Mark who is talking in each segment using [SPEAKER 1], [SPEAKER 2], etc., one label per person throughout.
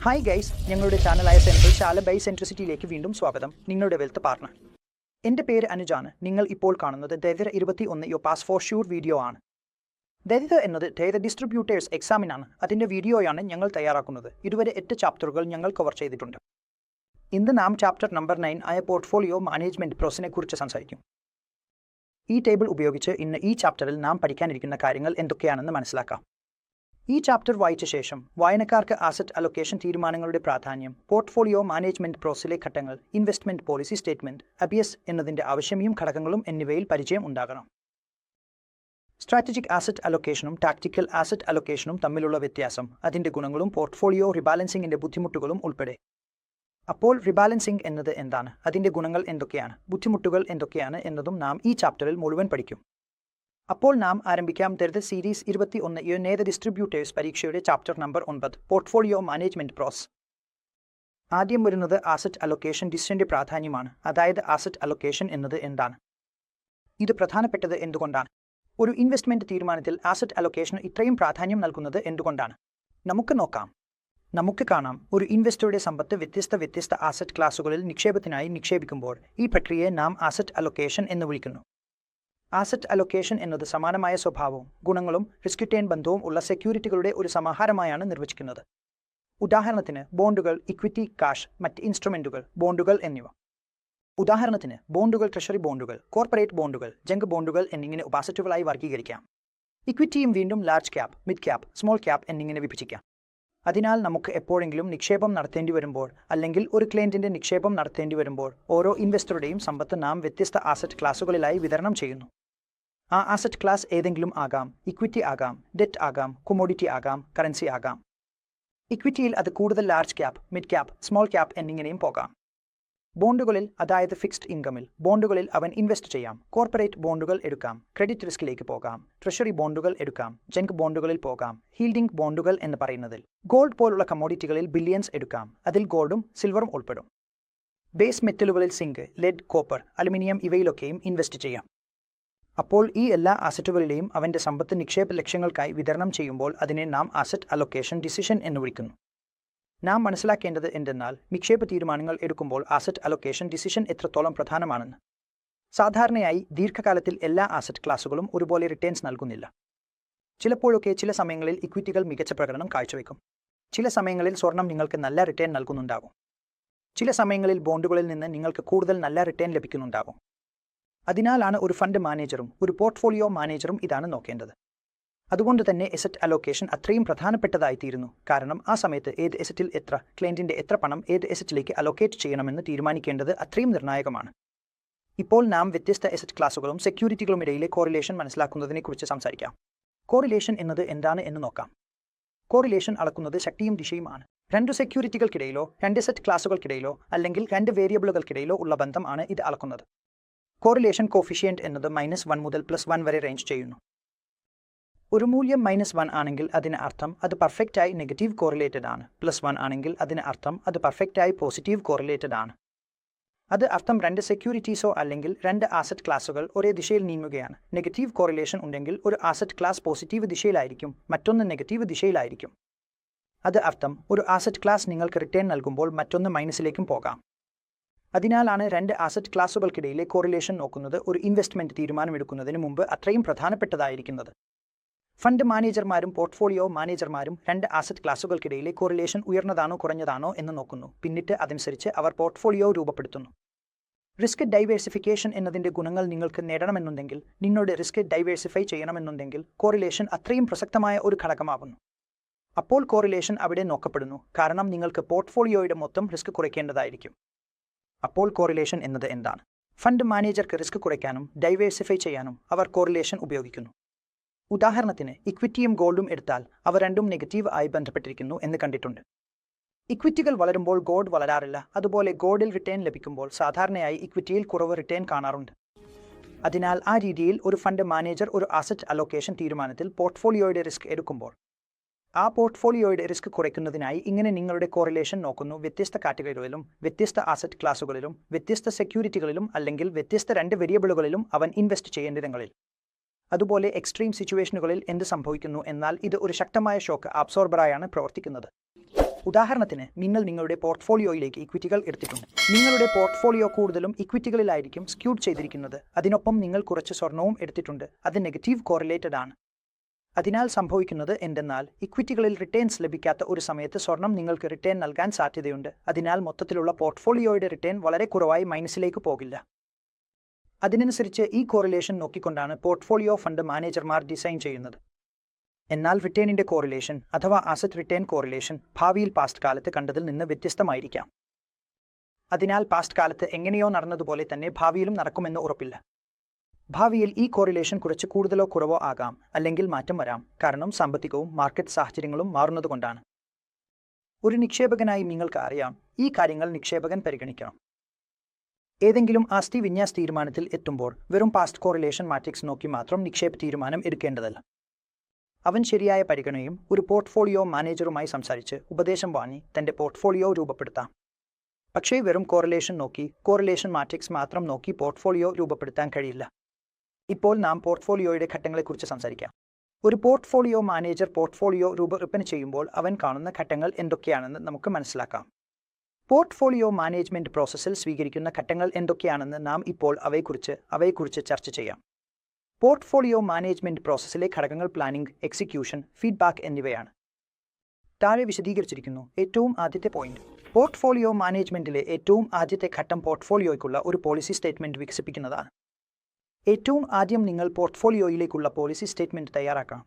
[SPEAKER 1] Hi guys, ഞങ്ങളുടെ ചാനലായ central ശാല by സെൻട്രിസിറ്റിയിലേക്ക് വീണ്ടും സ്വാഗതം. നിങ്ങളുടെ വെൽത്ത് പാർട്ണർ. എൻ്റെ പേര് അനുജാണ്. നിങ്ങൾ ഇപ്പോൾ കാണുന്നത് ദൈതര 21 യോ പാസ് ഫോർ ഷൂർ വീഡിയോ ആണ്. ദൈതര എന്നത് ദൈത ഡിസ്ട്രിബ്യൂട്ടേഴ്സ് എക്സാമിനാണ്. അതിൻ്റെ വീഡിയോയാണ് ഞങ്ങൾ തയ്യാറാക്കുന്നത്. ഇതുവരെ 8 ചാപ്റ്ററുകൾ ഞങ്ങൾ കവർ ചെയ്തിട്ടുണ്ട്. ഇന്ന് നാം ചാപ്റ്റർ നമ്പർ 9 ആയ പോർട്ട്ഫോളിയോ മാനേജ്മെൻറ്റ് പ്രോസസിനെ കുറിച്ച് സംസാരിക്കും. ഈ ടേബിൾ ഉപയോഗിച്ച് ഇന്ന് ഈ ചാപ്റ്ററിൽ നാം പഠിക്കാനിരിക്കുന്ന കാര്യങ്ങൾ എന്തൊക്കെയാണെന്ന് മനസ്സിലാക്കാം. ഈ ചാപ്റ്റർ വായിച്ച ശേഷം വായനക്കാർക്ക് ആസറ്റ് അലൊക്കേഷൻ തീരുമാനങ്ങളുടെ പ്രാധാന്യം, പോർട്ട്ഫോളിയോ മാനേജ്മെൻറ്റ് പ്രോസസ്സിലെ ഘട്ടങ്ങൾ, ഇൻവെസ്റ്റ്മെൻറ്റ് പോളിസി സ്റ്റേറ്റ്മെൻറ്റ്, അബിയസ് എന്നതിൻ്റെ ആവശ്യവും ഘടകങ്ങളും എന്നിവയിൽ പരിചയം ഉണ്ടാകണം. സ്ട്രാറ്റജിക് ആസറ്റ് അലൊക്കേഷനും ടാക്റ്റിക്കൽ ആസറ്റ് അലൊക്കേഷനും തമ്മിലുള്ള വ്യത്യാസം, അതിൻ്റെ ഗുണങ്ങളും പോർട്ട്ഫോളിയോ റിബാലൻസിങ്ങിൻ്റെ ബുദ്ധിമുട്ടുകളും ഉൾപ്പെടെ. അപ്പോൾ റിബാലൻസിംഗ് എന്നത് എന്താണ്, അതിൻ്റെ ഗുണങ്ങൾ എന്തൊക്കെയാണ്, ബുദ്ധിമുട്ടുകൾ എന്തൊക്കെയാണ് എന്നതും നാം ഈ ചാപ്റ്ററിൽ മുഴുവൻ പഠിക്കും. അപ്പോൾ നാം ആരംഭിക്കാം. ദൈത സീരീസ് 21 നേത ഡിസ്ട്രിബ്യൂട്ടേഴ്സ് പരീക്ഷയുടെ chapter number 9 portfolio management process. ആദ്യം വരുന്നത് ആസറ്റ് അലൊക്കേഷൻ ഡിസിഷൻ്റെ പ്രാധാന്യമാണ്. അതായത് ആസറ്റ് അലൊക്കേഷൻ എന്നത് എന്താണ്, ഇത് പ്രധാനപ്പെട്ടത് എന്തുകൊണ്ടാണ്, ഒരു ഇൻവെസ്റ്റ്മെൻറ്റ് തീരുമാനത്തിൽ ആസറ്റ് അലൊക്കേഷന് ഇത്രയും പ്രാധാന്യം നൽകുന്നത് എന്തുകൊണ്ടാണ്. നമുക്ക് കാണാം, ഒരു ഇൻവെസ്റ്ററുടെ സമ്പത്ത് വ്യത്യസ്ത ആസറ്റ് ക്ലാസുകളിൽ നിക്ഷേപത്തിനായി നിക്ഷേപിക്കുമ്പോൾ ഈ പ്രക്രിയയെ നാം ആസറ്റ് അലൊക്കേഷൻ എന്ന് വിളിക്കുന്നു. ആസറ്റ് അലൊക്കേഷൻ എന്നത് സമാനമായ സ്വഭാവവും ഗുണങ്ങളും റിസ്ക് റിട്ടേൺ ബന്ധവും ഉള്ള സെക്യൂരിറ്റികളുടെ ഒരു സമാഹാരമായാണ് നിർവചിക്കുന്നത്. ഉദാഹരണത്തിന് ബോണ്ടുകൾ, ഇക്വിറ്റി, കാഷ്, മറ്റ് ഇൻസ്ട്രുമെൻറ്റുകൾ, ബോണ്ടുകൾ എന്നിവ. ഉദാഹരണത്തിന് ബോണ്ടുകൾ ട്രഷറി ബോണ്ടുകൾ, കോർപ്പറേറ്റ് ബോണ്ടുകൾ, ജങ്ക് ബോണ്ടുകൾ എന്നിങ്ങനെ ഉപാസറ്റുകളായി വർഗീകരിക്കാം. ഇക്വിറ്റിയും വീണ്ടും large cap, mid cap, small cap എന്നിങ്ങനെ വിഭജിക്കാം. അതിനാൽ നമുക്ക് എപ്പോഴെങ്കിലും നിക്ഷേപം നടത്തേണ്ടി വരുമ്പോൾ അല്ലെങ്കിൽ ഒരു ക്ലയൻറ്റിൻ്റെ നിക്ഷേപം നടത്തേണ്ടി വരുമ്പോൾ ഓരോ ഇൻവെസ്റ്ററുടെയും സമ്പത്ത് നാം വ്യത്യസ്ത ആസറ്റ് ക്ലാസുകളിലായി വിതരണം ചെയ്യുന്നു. ആ ആസറ്റ് ക്ലാസ് ഏതെങ്കിലും ആകാം. ഇക്വിറ്റി ആകാം, ഡെറ്റ് ആകാം, കൊമോഡിറ്റി ആകാം, കറൻസി ആകാം. ഇക്വിറ്റിയിൽ അത് കൂടുതൽ large cap, mid cap, small cap എന്നിങ്ങനെയും പോകാം. ബോണ്ടുകളിൽ, അതായത് ഫിക്സ്ഡ് ഇൻകമിൽ ബോണ്ടുകളിൽ അവൻ ഇൻവെസ്റ്റ് ചെയ്യാം. കോർപ്പറേറ്റ് ബോണ്ടുകൾ എടുക്കാം, ക്രെഡിറ്റ് റിസ്കിലേക്ക് പോകാം, ട്രഷറി ബോണ്ടുകൾ എടുക്കാം, ജങ്ക് ബോണ്ടുകളിൽ പോകാം, ഹീൽഡിംഗ് ബോണ്ടുകൾ എന്ന് പറയുന്നതിൽ. ഗോൾഡ് പോലുള്ള കമ്മോഡിറ്റികളിൽ ബില്യൺസ് എടുക്കാം, അതിൽ ഗോൾഡും സിൽവറും ഉൾപ്പെടും. ബേസ് മെറ്റലുകളിൽ സിങ്ക്, ലെഡ്, കോപ്പർ, അലുമിനിയം ഇവയിലൊക്കെയും ഇൻവെസ്റ്റ് ചെയ്യാം. അപ്പോൾ ഈ എല്ലാ ആസറ്റുകളിലെയും അവൻ്റെ സമ്പത്ത് നിക്ഷേപ ലക്ഷ്യങ്ങൾക്കായി വിതരണം ചെയ്യുമ്പോൾ അതിനെ നാം ആസറ്റ് അലൊക്കേഷൻ ഡിസിഷൻ എന്ന് വിളിക്കുന്നു. നാം മനസ്സിലാക്കേണ്ടത് എന്തെന്നാൽ നിക്ഷേപ തീരുമാനങ്ങൾ എടുക്കുമ്പോൾ ആസറ്റ് അലൊക്കേഷൻ ഡിസിഷൻ എത്രത്തോളം പ്രധാനമാണെന്ന്. സാധാരണയായി ദീർഘകാലത്തിൽ എല്ലാ ആസറ്റ് ക്ലാസുകളും ഒരുപോലെ റിട്ടേൺസ് നൽകുന്നില്ല. ചിലപ്പോഴൊക്കെ ചില സമയങ്ങളിൽ ഇക്വിറ്റികൾ മികച്ച പ്രകടനം കാഴ്ചവെക്കും. ചില സമയങ്ങളിൽ സ്വർണം നിങ്ങൾക്ക് നല്ല റിട്ടേൺ നൽകുന്നുണ്ടാകും. ചില സമയങ്ങളിൽ ബോണ്ടുകളിൽ നിന്ന് നിങ്ങൾക്ക് കൂടുതൽ നല്ല റിട്ടേൺ ലഭിക്കുന്നുണ്ടാകും. അതിനാലാണ് ഒരു ഫണ്ട് മാനേജറും ഒരു പോർട്ട്ഫോളിയോ മാനേജറും ഇതാണ് നോക്കേണ്ടത്. അതുകൊണ്ട് തന്നെ എസറ്റ് അലൊക്കേഷൻ അത്രയും പ്രധാനപ്പെട്ടതായിത്തീരുന്നു. കാരണം ആ സമയത്ത് ഏത് എസറ്റിൽ എത്ര, ക്ലയൻറ്റിൻ്റെ എത്ര പണം ഏത് എസറ്റിലേക്ക് അലൊക്കേറ്റ് ചെയ്യണമെന്ന് തീരുമാനിക്കേണ്ടത് അത്രയും നിർണായകമാണ്. ഇപ്പോൾ നാം വ്യത്യസ്ത എസറ്റ് ക്ലാസുകളും സെക്യൂരിറ്റികളും ഇടയിലെ കോറിലേഷൻ മനസ്സിലാക്കുന്നതിനെക്കുറിച്ച് സംസാരിക്കാം. കോറിലേഷൻ എന്നത് എന്താണ് എന്ന് നോക്കാം. കോറിലേഷൻ അളക്കുന്നത് ശക്തിയും ദിശയുമാണ്. രണ്ട് സെക്യൂരിറ്റികൾക്കിടയിലോ രണ്ട് എസറ്റ് ക്ലാസുകൾക്കിടയിലോ അല്ലെങ്കിൽ രണ്ട് വേരിയബിളുകൾക്കിടയിലോ ഉള്ള ബന്ധം ആണ് ഇത് അളക്കുന്നത്. കോറിലേഷൻ കോഫിഷ്യന്റ് എന്നത് -1 മുതൽ +1 വരെ റേഞ്ച് ചെയ്യുന്നു. ഒരു മൂല്യം -1 ആണെങ്കിൽ അതിന് അർത്ഥം അത് പെർഫെക്റ്റായി നെഗറ്റീവ് കോറിലേറ്റഡ് ആണ്. +1 ആണെങ്കിൽ അതിന് അർത്ഥം അത് പെർഫെക്റ്റായി പോസിറ്റീവ് കോറിലേറ്റഡ് ആണ്. അത് അർത്ഥം രണ്ട് സെക്യൂരിറ്റീസോ അല്ലെങ്കിൽ രണ്ട് ആസറ്റ് ക്ലാസുകൾ ഒരേ ദിശയിൽ നീങ്ങുകയാണ്. നെഗറ്റീവ് കോറിലേഷൻ ഉണ്ടെങ്കിൽ ഒരു ആസറ്റ് ക്ലാസ് പോസിറ്റീവ് ദിശയിലായിരിക്കും, മറ്റൊന്ന് നെഗറ്റീവ് ദിശയിലായിരിക്കും. അത് അർത്ഥം ഒരു ആസറ്റ് ക്ലാസ് നിങ്ങൾക്ക് റിട്ടേൺ നൽകുമ്പോൾ മറ്റൊന്ന് മൈനസിലേക്കും പോകാം. അതിനാലാണ് രണ്ട് ആസറ്റ് ക്ലാസുകൾക്കിടയിലെ കോറിലേഷൻ നോക്കുന്നത് ഒരു ഇൻവെസ്റ്റ്മെൻറ്റ് തീരുമാനമെടുക്കുന്നതിന് മുമ്പ് അത്രയും പ്രധാനപ്പെട്ടതായിരിക്കുന്നത്. ഫണ്ട് മാനേജർമാരും പോർട്ട്ഫോളിയോ മാനേജർമാരും രണ്ട് ആസറ്റ് ക്ലാസുകൾക്കിടയിലെ കോറിലേഷൻ ഉയർന്നതാണോ കുറഞ്ഞതാണോ എന്ന് നോക്കുന്നു. പിന്നിട്ട് അതനുസരിച്ച് അവർ പോർട്ട്ഫോളിയോ രൂപപ്പെടുത്തുന്നു. റിസ്ക് ഡൈവേഴ്സിഫിക്കേഷൻ എന്നതിൻ്റെ ഗുണങ്ങൾ നിങ്ങൾക്ക് നേടണമെന്നുണ്ടെങ്കിൽ, നിങ്ങളുടെ റിസ്ക് ഡൈവേഴ്സിഫൈ ചെയ്യണമെന്നുണ്ടെങ്കിൽ കോറിലേഷൻ അത്രയും പ്രസക്തമായ ഒരു ഘടകമാകുന്നു. അപ്പോൾ കോറിലേഷൻ അവിടെ നോക്കപ്പെടുന്നു, കാരണം നിങ്ങൾക്ക് പോർട്ട്ഫോളിയോയുടെ മൊത്തം റിസ്ക് കുറയ്ക്കേണ്ടതായിരിക്കും. അപ്പോൾ കോറിലേഷൻ എന്നത് എന്താണ്? ഫണ്ട് മാനേജർക്ക് റിസ്ക് കുറയ്ക്കാനും ഡൈവേഴ്സിഫൈ ചെയ്യാനും അവർ കോറിലേഷൻ ഉപയോഗിക്കുന്നു. ഉദാഹരണത്തിന് ഇക്വിറ്റിയും ഗോൾഡും എടുത്താൽ അവ രണ്ടും നെഗറ്റീവ് ആയി ബന്ധപ്പെട്ടിരിക്കുന്നു എന്ന് കണ്ടിട്ടുണ്ട്. ഇക്വിറ്റികൾ വളരുമ്പോൾ ഗോൾഡ് വളരാറില്ല. അതുപോലെ ഗോൾഡിൽ റിട്ടേൺ ലഭിക്കുമ്പോൾ സാധാരണയായി ഇക്വിറ്റിയിൽ കുറവ് റിട്ടേൺ കാണാറുണ്ട്. അതിനാൽ ആ രീതിയിൽ ഒരു ഫണ്ട് മാനേജർ ഒരു ആസറ്റ് അലൊക്കേഷൻ തീരുമാനത്തിൽ പോർട്ട്ഫോളിയോയുടെ റിസ്ക് എടുക്കുമ്പോൾ ആ പോർട്ട്ഫോളിയോയുടെ റിസ്ക് കുറയ്ക്കുന്നതിനായി ഇങ്ങനെ നിങ്ങളുടെ കോറിലേഷൻ നോക്കുന്നു. വ്യത്യസ്ത കാറ്റഗറികളിലും വ്യത്യസ്ത ആസറ്റ് ക്ലാസുകളിലും വ്യത്യസ്ത സെക്യൂരിറ്റികളിലും അല്ലെങ്കിൽ വ്യത്യസ്ത രണ്ട് വേരിയബിളുകളിലും അവൻ ഇൻവെസ്റ്റ് ചെയ്യേണ്ടിടങ്ങളിൽ. അതുപോലെ എക്സ്ട്രീം സിറ്റുവേഷനുകളിൽ എന്ത് സംഭവിക്കുന്നു എന്നാൽ ഇത് ഒരു ശക്തമായ ഷോക്ക് അബ്സോർബറായാണ് പ്രവർത്തിക്കുന്നത്. ഉദാഹരണത്തിന് നിങ്ങൾ നിങ്ങളുടെ പോർട്ട്ഫോളിയോയിലേക്ക് ഇക്വിറ്റികൾ എടുത്തിട്ടുണ്ട്. നിങ്ങളുടെ പോർട്ട്ഫോളിയോ കൂടുതലും ഇക്വിറ്റികളിലായിരിക്കും സ്ക്യൂഡ് ചെയ്തിരിക്കുന്നത്. അതിനൊപ്പം നിങ്ങൾ കുറച്ച് സ്വർണവും എടുത്തിട്ടുണ്ട്. അത് നെഗറ്റീവ് കോറിലേറ്റഡ് ആണ്. അതിനാൽ സംഭവിക്കുന്നത് എന്തെന്നാൽ ഇക്വിറ്റികളിൽ റിട്ടേൺസ് ലഭിക്കാത്ത ഒരു സമയത്ത് സ്വർണം നിങ്ങൾക്ക് റിട്ടേൺ നൽകാൻ സാധ്യതയുണ്ട്. അതിനാൽ മൊത്തത്തിലുള്ള പോർട്ട്ഫോളിയോയുടെ റിട്ടേൺ വളരെ കുറവായി മൈനസിലേക്ക് പോകില്ല. അതിനനുസരിച്ച് ഈ കോറിലേഷൻ നോക്കിക്കൊണ്ടാണ് പോർട്ട്ഫോളിയോ ഫണ്ട് മാനേജർമാർ ഡിസൈൻ ചെയ്യുന്നത്. എന്നാൽ റിട്ടേണിന്റെ കോറിലേഷൻ അഥവാ അസറ്റ് റിട്ടേൺ കോറിലേഷൻ ഭാവിയിൽ പാസ്റ്റ് കാലത്ത് കണ്ടതിൽ നിന്ന് വ്യത്യസ്തമായിരിക്കാം. അതിനാൽ പാസ്റ്റ് കാലത്ത് എങ്ങനെയോ നടന്നതുപോലെ തന്നെ ഭാവിയിലും നടക്കുമെന്ന് ഉറപ്പില്ല. ഭാവിയിൽ ഈ കോറിലേഷൻ കുറച്ച് കൂടുതലോ കുറവോ ആകാം, അല്ലെങ്കിൽ മാറ്റം വരാം. കാരണം സാമ്പത്തികവും മാർക്കറ്റ് സാഹചര്യങ്ങളും മാറുന്നതുകൊണ്ടാണ്. ഒരു നിക്ഷേപകനായി നിങ്ങൾക്ക് അറിയാം, ഈ കാര്യങ്ങൾ നിക്ഷേപകൻ പരിഗണിക്കണം. ഏതെങ്കിലും ആസ്തി വിന്യാസ് തീരുമാനത്തിൽ എത്തുമ്പോൾ വെറും പാസ്റ്റ് കോറിലേഷൻ മാട്രിക്സ് നോക്കി മാത്രം നിക്ഷേപ തീരുമാനം എടുക്കേണ്ടതല്ല. അവൻ ശരിയായ പരിഗണനയും ഒരു പോർട്ട്ഫോളിയോ മാനേജറുമായി സംസാരിച്ച് ഉപദേശം വാങ്ങി തന്റെ പോർട്ട്ഫോളിയോ രൂപപ്പെടുത്താം. പക്ഷേ വെറും കോറിലേഷൻ നോക്കി കോറിലേഷൻ മാട്രിക്സ് മാത്രം നോക്കി പോർട്ട്ഫോളിയോ രൂപപ്പെടുത്താൻ കഴിയില്ല. ഇപ്പോൾ നാം പോർട്ട്ഫോളിയോയുടെ ഘട്ടങ്ങളെക്കുറിച്ച് സംസാരിക്കാം. ഒരു പോർട്ട്ഫോളിയോ മാനേജർ പോർട്ട്ഫോളിയോ രൂപകൽപ്പന ചെയ്യുമ്പോൾ അവൻ കാണുന്ന ഘട്ടങ്ങൾ എന്തൊക്കെയാണെന്ന് നമുക്ക് മനസ്സിലാക്കാം. പോർട്ട്ഫോളിയോ മാനേജ്മെന്റ് പ്രോസസ്സിൽ സ്വീകരിക്കുന്ന ഘട്ടങ്ങൾ എന്തൊക്കെയാണെന്ന് നാം ഇപ്പോൾ അവയെക്കുറിച്ച് ചർച്ച ചെയ്യാം. പോർട്ട്ഫോളിയോ മാനേജ്മെന്റ് പ്രോസസ്സിലെ ഘടകങ്ങൾ പ്ലാനിംഗ്, എക്സിക്യൂഷൻ, ഫീഡ്ബാക്ക് എന്നിവയാണ്. താഴെ വിശദീകരിച്ചിരിക്കുന്നു. ഏറ്റവും ആദ്യത്തെ പോയിന്റ്. പോർട്ട്ഫോളിയോ മാനേജ്മെന്റിലെ ഏറ്റവും ആദ്യത്തെ ഘട്ടം പോർട്ട്ഫോളിയോയ്ക്കുള്ള ഒരു പോളിസി സ്റ്റേറ്റ്മെന്റ് വികസിപ്പിക്കുന്നതാണ്. ഏറ്റവും ആദ്യം നിങ്ങൾ പോർട്ട്ഫോളിയോയിലേക്കുള്ള പോളിസി സ്റ്റേറ്റ്മെന്റ് തയ്യാറാക്കണം.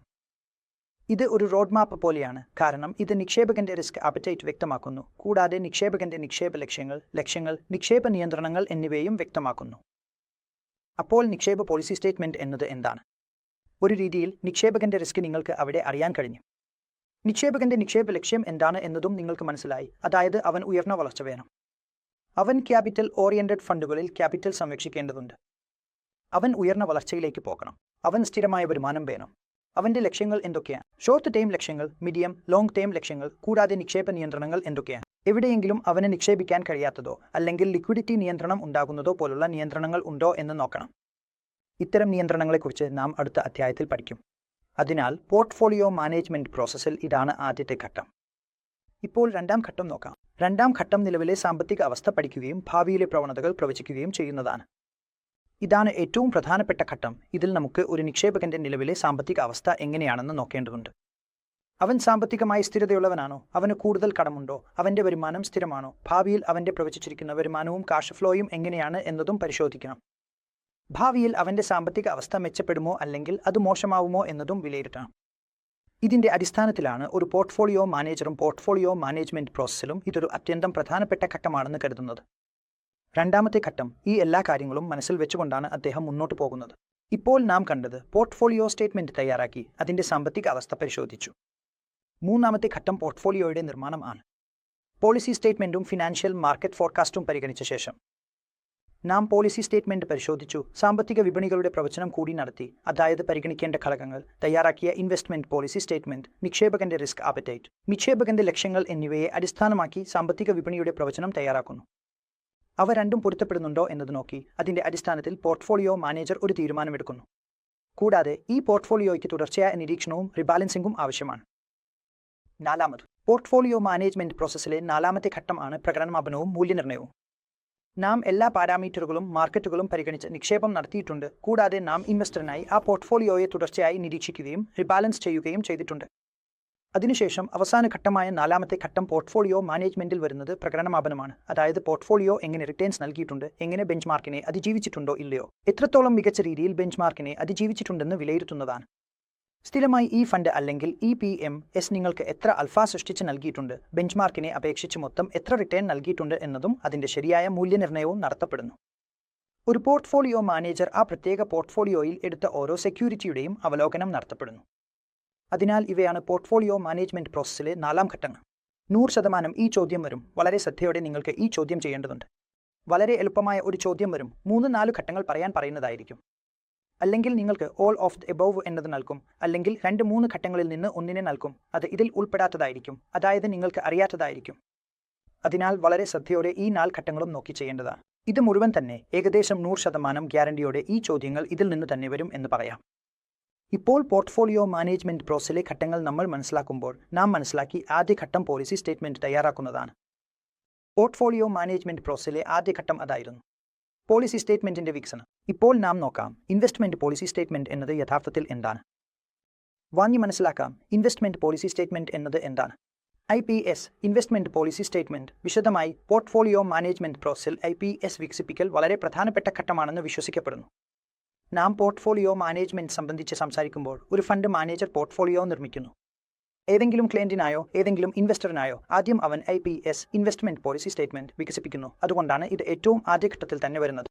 [SPEAKER 1] ഇത് ഒരു റോഡ് മാപ്പ് പോലെയാണ്, കാരണം ഇത് നിക്ഷേപകന്റെ റിസ്ക് ആപ്പറ്റൈറ്റ് വ്യക്തമാക്കുന്നു, കൂടാതെ നിക്ഷേപകന്റെ നിക്ഷേപ ലക്ഷ്യങ്ങൾ, നിക്ഷേപ നിയന്ത്രണങ്ങൾ എന്നിവയും വ്യക്തമാക്കുന്നു. അപ്പോൾ നിക്ഷേപ പോളിസി സ്റ്റേറ്റ്മെന്റ് എന്നത് എന്താണ്? ഒരു രീതിയിൽ നിക്ഷേപകന്റെ റിസ്ക് നിങ്ങൾക്ക് അവിടെ അറിയാൻ കഴിഞ്ഞു. നിക്ഷേപകന്റെ നിക്ഷേപ ലക്ഷ്യം എന്താണ് എന്നതും നിങ്ങൾക്ക് മനസ്സിലായി. അതായത് അവൻ ഉയർന്ന വളർച്ച വേണം. അവൻ ക്യാപിറ്റൽ ഓറിയന്റഡ് ഫണ്ടുകളിൽ ക്യാപിറ്റൽ സംരക്ഷിക്കേണ്ടതുണ്ട്. അവൻ ഉയർന്ന വളർച്ചയിലേക്ക് പോകണം. അവൻ സ്ഥിരമായ വരുമാനം വേണം. അവന്റെ ലക്ഷ്യങ്ങൾ എന്തൊക്കെയാണ്? ഷോർട്ട് ടൈം ലക്ഷ്യങ്ങൾ, മീഡിയം, ലോങ് ടൈം ലക്ഷ്യങ്ങൾ, കൂടാതെ നിക്ഷേപ നിയന്ത്രണങ്ങൾ എന്തൊക്കെയാണ്? എവിടെയെങ്കിലും അവന് നിക്ഷേപിക്കാൻ കഴിയാത്തതോ അല്ലെങ്കിൽ ലിക്വിഡിറ്റി നിയന്ത്രണം ഉണ്ടാകുന്നതോ പോലുള്ള നിയന്ത്രണങ്ങൾ ഉണ്ടോ എന്ന് നോക്കണം. ഇത്തരം നിയന്ത്രണങ്ങളെക്കുറിച്ച് നാം അടുത്ത അധ്യായത്തിൽ പഠിക്കും. അതിനാൽ പോർട്ട്ഫോളിയോ മാനേജ്മെന്റ് പ്രോസസ്സിൽ ഇതാണ് ആദ്യത്തെ ഘട്ടം. ഇപ്പോൾ രണ്ടാം ഘട്ടം നോക്കാം. രണ്ടാം ഘട്ടം നിലവിലെ സാമ്പത്തിക അവസ്ഥ പഠിക്കുകയും ഭാവിയിലെ പ്രവണതകൾ പ്രവചിക്കുകയും ചെയ്യുന്നതാണ്. ഇതാണ് ഏറ്റവും പ്രധാനപ്പെട്ട ഘട്ടം. ഇതിൽ നമുക്ക് ഒരു നിക്ഷേപകന്റെ നിലവിലെ സാമ്പത്തിക അവസ്ഥ എങ്ങനെയാണെന്ന് നോക്കേണ്ടതുണ്ട്. അവൻ സാമ്പത്തികമായി സ്ഥിരതയുള്ളവനാണോ? അവന് കൂടുതൽ കടമുണ്ടോ? അവന്റെ വരുമാനം സ്ഥിരമാണോ? ഭാവിയിൽ അവന്റെ പ്രവചിച്ചിരിക്കുന്ന വരുമാനവും കാഷ് ഫ്ലോയും എങ്ങനെയാണ് എന്നതും പരിശോധിക്കണം. ഭാവിയിൽ അവന്റെ സാമ്പത്തിക അവസ്ഥ മെച്ചപ്പെടുമോ അല്ലെങ്കിൽ അത് മോശമാവുമോ എന്നതും വിലയിരുത്തണം. ഇതിന്റെ അടിസ്ഥാനത്തിലാണ് ഒരു പോർട്ട്ഫോളിയോ മാനേജറും പോർട്ട്ഫോളിയോ മാനേജ്മെന്റ് പ്രോസസ്സിലും ഇതൊരു അത്യന്തം പ്രധാനപ്പെട്ട ഘട്ടമാണെന്ന് കരുതുന്നത്. രണ്ടാമത്തെ ഘട്ടം. ഈ എല്ലാ കാര്യങ്ങളും മനസ്സിൽ വെച്ചുകൊണ്ടാണ് അദ്ദേഹം മുന്നോട്ട് പോകുന്നത്. ഇപ്പോൾ നാം കണ്ടത് പോർട്ട്ഫോളിയോ സ്റ്റേറ്റ്മെന്റ് തയ്യാറാക്കി അതിന്റെ സാമ്പത്തിക അവസ്ഥ പരിശോധിച്ചു. മൂന്നാമത്തെ ഘട്ടം പോർട്ട്ഫോളിയോയുടെ നിർമ്മാണം ആണ്. പോളിസി സ്റ്റേറ്റ്മെന്റും ഫിനാൻഷ്യൽ മാർക്കറ്റ് ഫോർകാസ്റ്റും പരിഗണിച്ച ശേഷം നാം പോളിസി സ്റ്റേറ്റ്മെന്റ് പരിശോധിച്ചു. സാമ്പത്തിക വിപണികളുടെ പ്രവചനം കൂടി നടത്തി. അതായത് പരിഗണിക്കേണ്ട ഘടകങ്ങൾ, തയ്യാറാക്കിയ ഇൻവെസ്റ്റ്മെന്റ് പോളിസി സ്റ്റേറ്റ്മെന്റ്, നിക്ഷേപകന്റെ റിസ്ക് ആപ്പറ്റൈറ്റ്, നിക്ഷേപകന്റെ ലക്ഷ്യങ്ങൾ എന്നിവയെ അടിസ്ഥാനമാക്കി സാമ്പത്തിക വിപണിയുടെ പ്രവചനം തയ്യാറാക്കുന്നു. അവ രണ്ടും പൊരുത്തപ്പെടുന്നുണ്ടോ എന്നത് നോക്കി അതിന്റെ അടിസ്ഥാനത്തിൽ പോർട്ട്ഫോളിയോ മാനേജർ ഒരു തീരുമാനമെടുക്കുന്നു. കൂടാതെ ഈ പോർട്ട്ഫോളിയോയ്ക്ക് തുടർച്ചയായ നിരീക്ഷണവും റിബാലൻസിംഗും ആവശ്യമാണ്. നാലാമത്. പോർട്ട്ഫോളിയോ മാനേജ്മെന്റ് പ്രോസസ്സിലെ നാലാമത്തെ ഘട്ടമാണ് പ്രകടനമാപനവും മൂല്യനിർണ്ണയവും. നാം എല്ലാ പാരാമീറ്ററുകളും മാർക്കറ്റുകളും പരിഗണിച്ച് നിക്ഷേപം നടത്തിയിട്ടുണ്ട്. കൂടാതെ നാം ഇൻവെസ്റ്ററിനായി ആ പോർട്ട്ഫോളിയോയെ തുടർച്ചയായി നിരീക്ഷിക്കുകയും റിബാലൻസ് ചെയ്യുകയും ചെയ്തിട്ടുണ്ട്. അതിനുശേഷം അവസാന ഘട്ടമായ നാലാമത്തെ ഘട്ടം പോർട്ട്ഫോളിയോ മാനേജ്മെന്റിൽ വരുന്നത് പ്രകടനമാപനമാണ്. അതായത് പോർട്ട്ഫോളിയോ എങ്ങനെ റിട്ടേൺസ് നൽകിയിട്ടുണ്ട്, എങ്ങനെ ബെഞ്ച് മാർക്കിനെ അതിജീവിച്ചിട്ടുണ്ടോ ഇല്ലയോ, എത്രത്തോളം മികച്ച രീതിയിൽ ബെഞ്ച് മാർക്കിനെ അതിജീവിച്ചിട്ടുണ്ടെന്ന് വിലയിരുത്തുന്നതാണ്. സ്ഥിരമായി ഈ ഫണ്ട് അല്ലെങ്കിൽ EPMS നിങ്ങൾക്ക് എത്ര അൽഫ സൃഷ്ടിച്ച് നൽകിയിട്ടുണ്ട്, ബെഞ്ച് മാർക്കിനെ അപേക്ഷിച്ച് മൊത്തം എത്ര റിട്ടേൺ നൽകിയിട്ടുണ്ട് എന്നതും അതിന്റെ ശരിയായ മൂല്യനിർണ്ണയവും നടത്തപ്പെടുന്നു. ഒരു പോർട്ട്ഫോളിയോ മാനേജർ ആ പ്രത്യേക പോർട്ട്ഫോളിയോയിൽ എടുത്ത ഓരോ സെക്യൂരിറ്റിയുടെയും അവലോകനം നടത്തപ്പെടുന്നു. അതിനാൽ ഇവയാണ് പോർട്ട്ഫോളിയോ മാനേജ്മെന്റ് പ്രോസസ്സിലെ നാലാം ഘട്ടങ്ങൾ. 100% ഈ ചോദ്യം വരും. വളരെ ശ്രദ്ധയോടെ നിങ്ങൾക്ക് ഈ ചോദ്യം ചെയ്യേണ്ടതുണ്ട്. വളരെ എളുപ്പമായ ഒരു ചോദ്യം വരും. 3-4 ഘട്ടങ്ങൾ പറയുന്നതായിരിക്കും. അല്ലെങ്കിൽ നിങ്ങൾക്ക് ഓൾ ഓഫ് ദ എബോവ് എന്നത് നൽകും, അല്ലെങ്കിൽ 2-3 ഘട്ടങ്ങളിൽ നിന്ന് ഒന്നിനെ നൽകും. അത് ഇതിൽ ഉൾപ്പെടാത്തതായിരിക്കും, അതായത് നിങ്ങൾക്ക് അറിയാത്തതായിരിക്കും. അതിനാൽ വളരെ ശ്രദ്ധയോടെ ഈ 4 ഘട്ടങ്ങളും നോക്കി ചെയ്യേണ്ടതാണ്. ഇത് മുഴുവൻ തന്നെ ഏകദേശം 100% ഗ്യാരണ്ടിയോടെ ഈ ചോദ്യങ്ങൾ ഇതിൽ നിന്ന് തന്നെ വരും എന്ന് പറയാം. ഇപ്പോൾ പോർട്ട്ഫോളിയോ മാനേജ്മെന്റ് പ്രോസസ്സിലെ ഘട്ടങ്ങൾ നമ്മൾ മനസ്സിലാക്കുമ്പോൾ നാം മനസ്സിലാക്കി ആദ്യ ഘട്ടം പോളിസി സ്റ്റേറ്റ്മെന്റ് തയ്യാറാക്കുന്നതാണ്. പോർട്ട്ഫോളിയോ മാനേജ്മെന്റ് പ്രോസസ്സിലെ ആദ്യ ഘട്ടം അതായിരുന്നു. പോളിസി സ്റ്റേറ്റ്മെന്റിന്റെ വികസനം. ഇപ്പോൾ നാം നോക്കാം ഇൻവെസ്റ്റ്മെന്റ് പോളിസി സ്റ്റേറ്റ്മെന്റ് എന്നത് യഥാർത്ഥത്തിൽ എന്താണ്. വാങ്ങി മനസ്സിലാക്കാം ഇൻവെസ്റ്റ്മെന്റ് പോളിസി സ്റ്റേറ്റ്മെന്റ് എന്നത് എന്താണ്. IPS investment policy statement. വിശദമായി പോർട്ട്ഫോളിയോ മാനേജ്മെന്റ് പ്രോസസ്സിൽ IPS വികസിപ്പിക്കൽ വളരെ പ്രധാനപ്പെട്ട ഘട്ടമാണെന്ന് വിശ്വസിക്കപ്പെടുന്നു. നാം പോർട്ട്ഫോളിയോ മാനേജ്മെന്റ് സംബന്ധിച്ച് സംസാരിക്കുമ്പോൾ ഒരു ഫണ്ട് മാനേജർ പോർട്ട്ഫോളിയോ നിർമ്മിക്കുന്നു. ഏതെങ്കിലും ക്ലയന്റിനായോ ഏതെങ്കിലും ഇൻവെസ്റ്ററിനായോ ആദ്യം അവൻ IPS ഇൻവെസ്റ്റ്മെന്റ് പോളിസി സ്റ്റേറ്റ്മെന്റ് വികസിപ്പിക്കുന്നു. അതുകൊണ്ടാണ് ഇത് ഏറ്റവും ആദ്യഘട്ടത്തിൽ തന്നെ വരുന്നത്.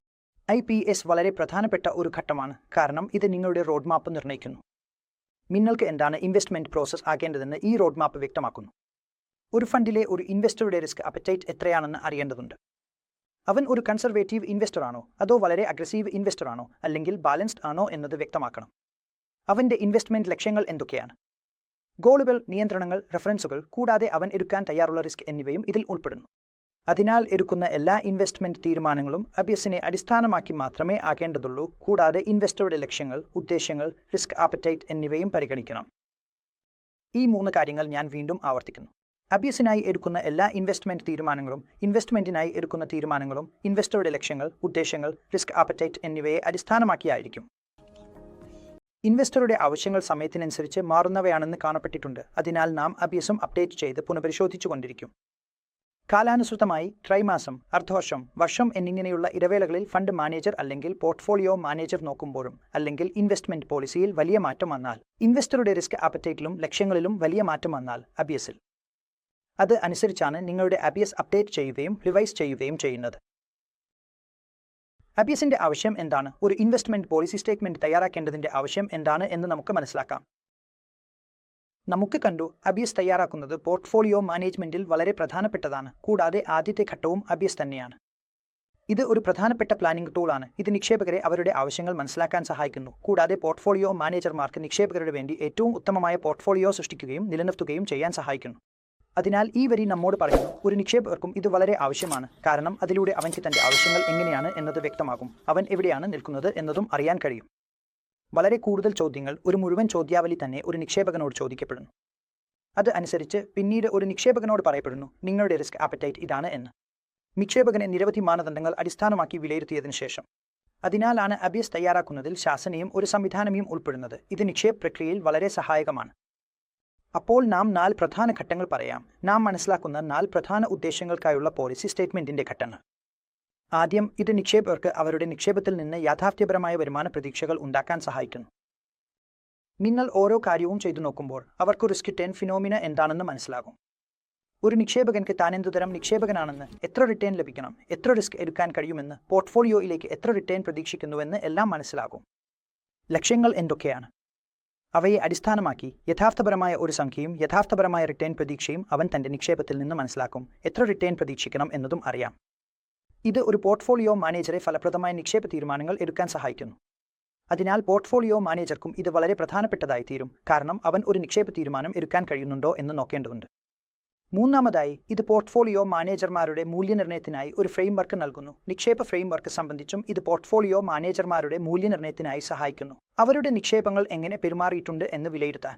[SPEAKER 1] IPS വളരെ പ്രധാനപ്പെട്ട ഒരു ഘട്ടമാണ്, കാരണം ഇത് നിങ്ങളുടെ റോഡ് മാപ്പ് നിർണ്ണയിക്കുന്നു. നിങ്ങൾക്ക് എന്താണ് ഇൻവെസ്റ്റ്മെന്റ് പ്രോസസ് ആകേണ്ടതെന്ന് ഈ റോഡ് മാപ്പ് വ്യക്തമാക്കുന്നു. ഒരു ഫണ്ടിലെ ഒരു ഇൻവെസ്റ്ററുടെ റിസ്ക് അപ്പറ്റൈറ്റ് എത്രയാണെന്ന് അറിയേണ്ടതുണ്ട്. അവൻ ഒരു കൺസർവേറ്റീവ് ഇൻവെസ്റ്റർ ആണോ അതോ വളരെ അഗ്രസീവ് ഇൻവെസ്റ്റർ ആണോ അല്ലെങ്കിൽ ബാലൻസ്ഡ് ആണോ എന്നത് വ്യക്തമാക്കണം. അവന്റെ ഇൻവെസ്റ്റ്മെന്റ് ലക്ഷ്യങ്ങൾ എന്തൊക്കെയാണ്, ഗോളുകൾ, നിയന്ത്രണങ്ങൾ, റെഫറൻസുകൾ, കൂടാതെ അവൻ എടുക്കാൻ തയ്യാറുള്ള റിസ്ക് എന്നിവയും ഇതിൽ ഉൾപ്പെടുന്നു. അതിനാൽ എടുക്കുന്ന എല്ലാ ഇൻവെസ്റ്റ്മെന്റ് തീരുമാനങ്ങളും IPSനെ അടിസ്ഥാനമാക്കി മാത്രമേ ആകേണ്ടതുള്ളൂ. കൂടാതെ ഇൻവെസ്റ്ററുടെ ലക്ഷ്യങ്ങൾ, ഉദ്ദേശ്യങ്ങൾ, റിസ്ക് ആപ്പറ്റൈറ്റ് എന്നിവയും പരിഗണിക്കണം. ഈ 3 കാര്യങ്ങൾ ഞാൻ വീണ്ടും ആവർത്തിക്കുന്നു. IPSനായി എടുക്കുന്ന എല്ലാ ഇൻവെസ്റ്റ്മെന്റ് തീരുമാനങ്ങളും, ഇൻവെസ്റ്റ്മെന്റിനായി എടുക്കുന്ന തീരുമാനങ്ങളും ഇൻവെസ്റ്ററുടെ ലക്ഷ്യങ്ങൾ, ഉദ്ദേശ്യങ്ങൾ, റിസ്ക് ആപ്പറ്റൈറ്റ് എന്നിവയെ അടിസ്ഥാനമാക്കിയായിരിക്കും. ഇൻവെസ്റ്ററുടെ ആവശ്യങ്ങൾ സമയത്തിനനുസരിച്ച് മാറുന്നവയാണെന്ന് കാണപ്പെട്ടിട്ടുണ്ട്. അതിനാൽ നാം IPSും അപ്ഡേറ്റ് ചെയ്ത് പുനഃപരിശോധിച്ചുകൊണ്ടിരിക്കും. കാലാനുസൃതമായി ത്രൈമാസം, അർദ്ധവർഷം, വർഷം എന്നിങ്ങനെയുള്ള ഇടവേളകളിൽ ഫണ്ട് മാനേജർ അല്ലെങ്കിൽ പോർട്ട്ഫോളിയോ മാനേജർ നോക്കുമ്പോഴും അല്ലെങ്കിൽ ഇൻവെസ്റ്റ്മെന്റ് പോളിസിയിൽ വലിയ മാറ്റം വന്നാൽ, ഇൻവെസ്റ്ററുടെ റിസ്ക് ആപ്പറ്റൈറ്റിലും ലക്ഷ്യങ്ങളിലും വലിയ മാറ്റം വന്നാൽ IPSൽ അത് അനുസരിച്ചാണ് നിങ്ങളുടെ IPS അപ്ഡേറ്റ് ചെയ്യുകയും റിവൈസ് ചെയ്യുകയും ചെയ്യുന്നത്. IPSന്റെ ആവശ്യം എന്താണ്, ഒരു ഇൻവെസ്റ്റ്മെന്റ് പോളിസി സ്റ്റേറ്റ്മെന്റ് തയ്യാറാക്കേണ്ടതിന്റെ ആവശ്യം എന്താണ് എന്ന് നമുക്ക് മനസ്സിലാക്കാം. നമുക്ക് കണ്ടു IPS തയ്യാറാക്കുന്നത് പോർട്ട്ഫോളിയോ മാനേജ്മെന്റിൽ വളരെ പ്രധാനപ്പെട്ടതാണ്. കൂടാതെ ആദ്യത്തെ ഘട്ടവും IPS തന്നെയാണ്. ഇത് ഒരു പ്രധാനപ്പെട്ട പ്ലാനിംഗ് ടൂളാണ്. ഇത് നിക്ഷേപകരെ അവരുടെ ആവശ്യങ്ങൾ മനസ്സിലാക്കാൻ സഹായിക്കുന്നു. കൂടാതെ പോർട്ട്ഫോളിയോ മാനേജർമാർക്ക് നിക്ഷേപകരുടെ വേണ്ടി ഏറ്റവും ഉത്തമമായ പോർട്ട്ഫോളിയോ സൃഷ്ടിക്കുകയും നിലനിർത്തുകയും ചെയ്യാൻ സഹായിക്കുന്നു. അതിനാൽ ഈ വരി നമ്മോട് പറയുന്നു, ഒരു നിക്ഷേപകർക്കും ഇത് വളരെ ആവശ്യമാണ്, കാരണം അതിലൂടെ അവൻക്ക് തന്റെ ആവശ്യങ്ങൾ എങ്ങനെയാണ് എന്നത് വ്യക്തമാകും. അവൻ എവിടെയാണ് നിൽക്കുന്നത് എന്നതും അറിയാൻ കഴിയും. വളരെ കൂടുതൽ ചോദ്യങ്ങൾ ഒരു മുഴുവൻ ചോദ്യാവലി തന്നെ ഒരു നിക്ഷേപകനോട് ചോദിക്കപ്പെടുന്നു. അത് അനുസരിച്ച് പിന്നീട് ഒരു നിക്ഷേപകനോട് പറയപ്പെടുന്നു, നിങ്ങളുടെ റിസ്ക് ആപ്പറ്റൈറ്റ് ഇതാണ് എന്ന്. നിക്ഷേപകനെ നിരവധി മാനദണ്ഡങ്ങൾ അടിസ്ഥാനമാക്കി വിലയിരുത്തിയതിനു ശേഷം. അതിനാലാണ് IPS തയ്യാറാക്കുന്നതിൽ ശാസനയും ഒരു സംവിധാനവും ഉൾപ്പെടുന്നത്. ഇത് നിക്ഷേപ പ്രക്രിയയിൽ വളരെ സഹായകമാണ്. അപ്പോൾ നാം 4 പ്രധാന ഘട്ടങ്ങൾ പറയാം. നാം മനസ്സിലാക്കുന്ന 4 പ്രധാന ഉദ്ദേശ്യങ്ങൾക്കായുള്ള പോളിസി സ്റ്റേറ്റ്മെന്റിന്റെ ഘട്ടങ്ങൾ. ആദ്യം, ഇത് നിക്ഷേപകർക്ക് അവരുടെ നിക്ഷേപത്തിൽ നിന്ന് യാഥാർത്ഥ്യപരമായ വരുമാന പ്രതീക്ഷകൾ ഉണ്ടാക്കാൻ സഹായിക്കുന്നു. നിങ്ങൾ ഓരോ കാര്യവും ചെയ്തു നോക്കുമ്പോൾ അവർക്ക് റിസ്ക് റിട്ടേൺ ഫിനോമിന എന്താണെന്ന് മനസ്സിലാകും. ഒരു നിക്ഷേപകൻക്ക് താനെന്തുതരം നിക്ഷേപകനാണെന്ന്, എത്ര റിട്ടേൺ ലഭിക്കണം, എത്ര റിസ്ക് എടുക്കാൻ കഴിയുമെന്ന്, പോർട്ട്ഫോളിയോയിലേക്ക് എത്ര റിട്ടേൺ പ്രതീക്ഷിക്കുന്നുവെന്ന് എല്ലാം മനസ്സിലാകും. ലക്ഷ്യങ്ങൾ എന്തൊക്കെയാണ്, അവയെ അടിസ്ഥാനമാക്കി യഥാർത്ഥപരമായ ഒരു സംഖ്യയും യഥാർത്ഥപരമായ റിട്ടേൺ പ്രതീക്ഷയും അവൻ തന്റെ നിക്ഷേപത്തിൽ നിന്ന് മനസ്സിലാക്കും. എത്ര റിട്ടേൺ പ്രതീക്ഷിക്കണം എന്നതും അറിയാം. ഇത് ഒരു പോർട്ട്ഫോളിയോ മാനേജറെ ഫലപ്രദമായ നിക്ഷേപ തീരുമാനങ്ങൾ എടുക്കാൻ സഹായിക്കുന്നു. അതിനാൽ പോർട്ട്ഫോളിയോ മാനേജർക്കും ഇത് വളരെ പ്രധാനപ്പെട്ടതായി തീരും, കാരണം അവൻ ഒരു നിക്ഷേപ തീരുമാനം എടുക്കാൻ കഴിയുന്നുണ്ടോ എന്ന് നോക്കേണ്ടതുണ്ട്. മൂന്നാമതായി, ഇത് പോർട്ട്ഫോളിയോ മാനേജർമാരുടെ മൂല്യനിർണ്ണയത്തിനായി ഒരു ഫ്രെയിംവർക്ക് നൽകുന്നു. നിക്ഷേപ ഫ്രെയിംവർക്ക് സംബന്ധിച്ചും ഇത് പോർട്ട്ഫോളിയോ മാനേജർമാരുടെ മൂല്യനിർണ്ണയത്തിനായി സഹായിക്കുന്നു, അവരുടെ നിക്ഷേപങ്ങൾ എങ്ങനെ പെരുമാറിയിട്ടുണ്ട് എന്ന് വിലയിരുത്താൻ.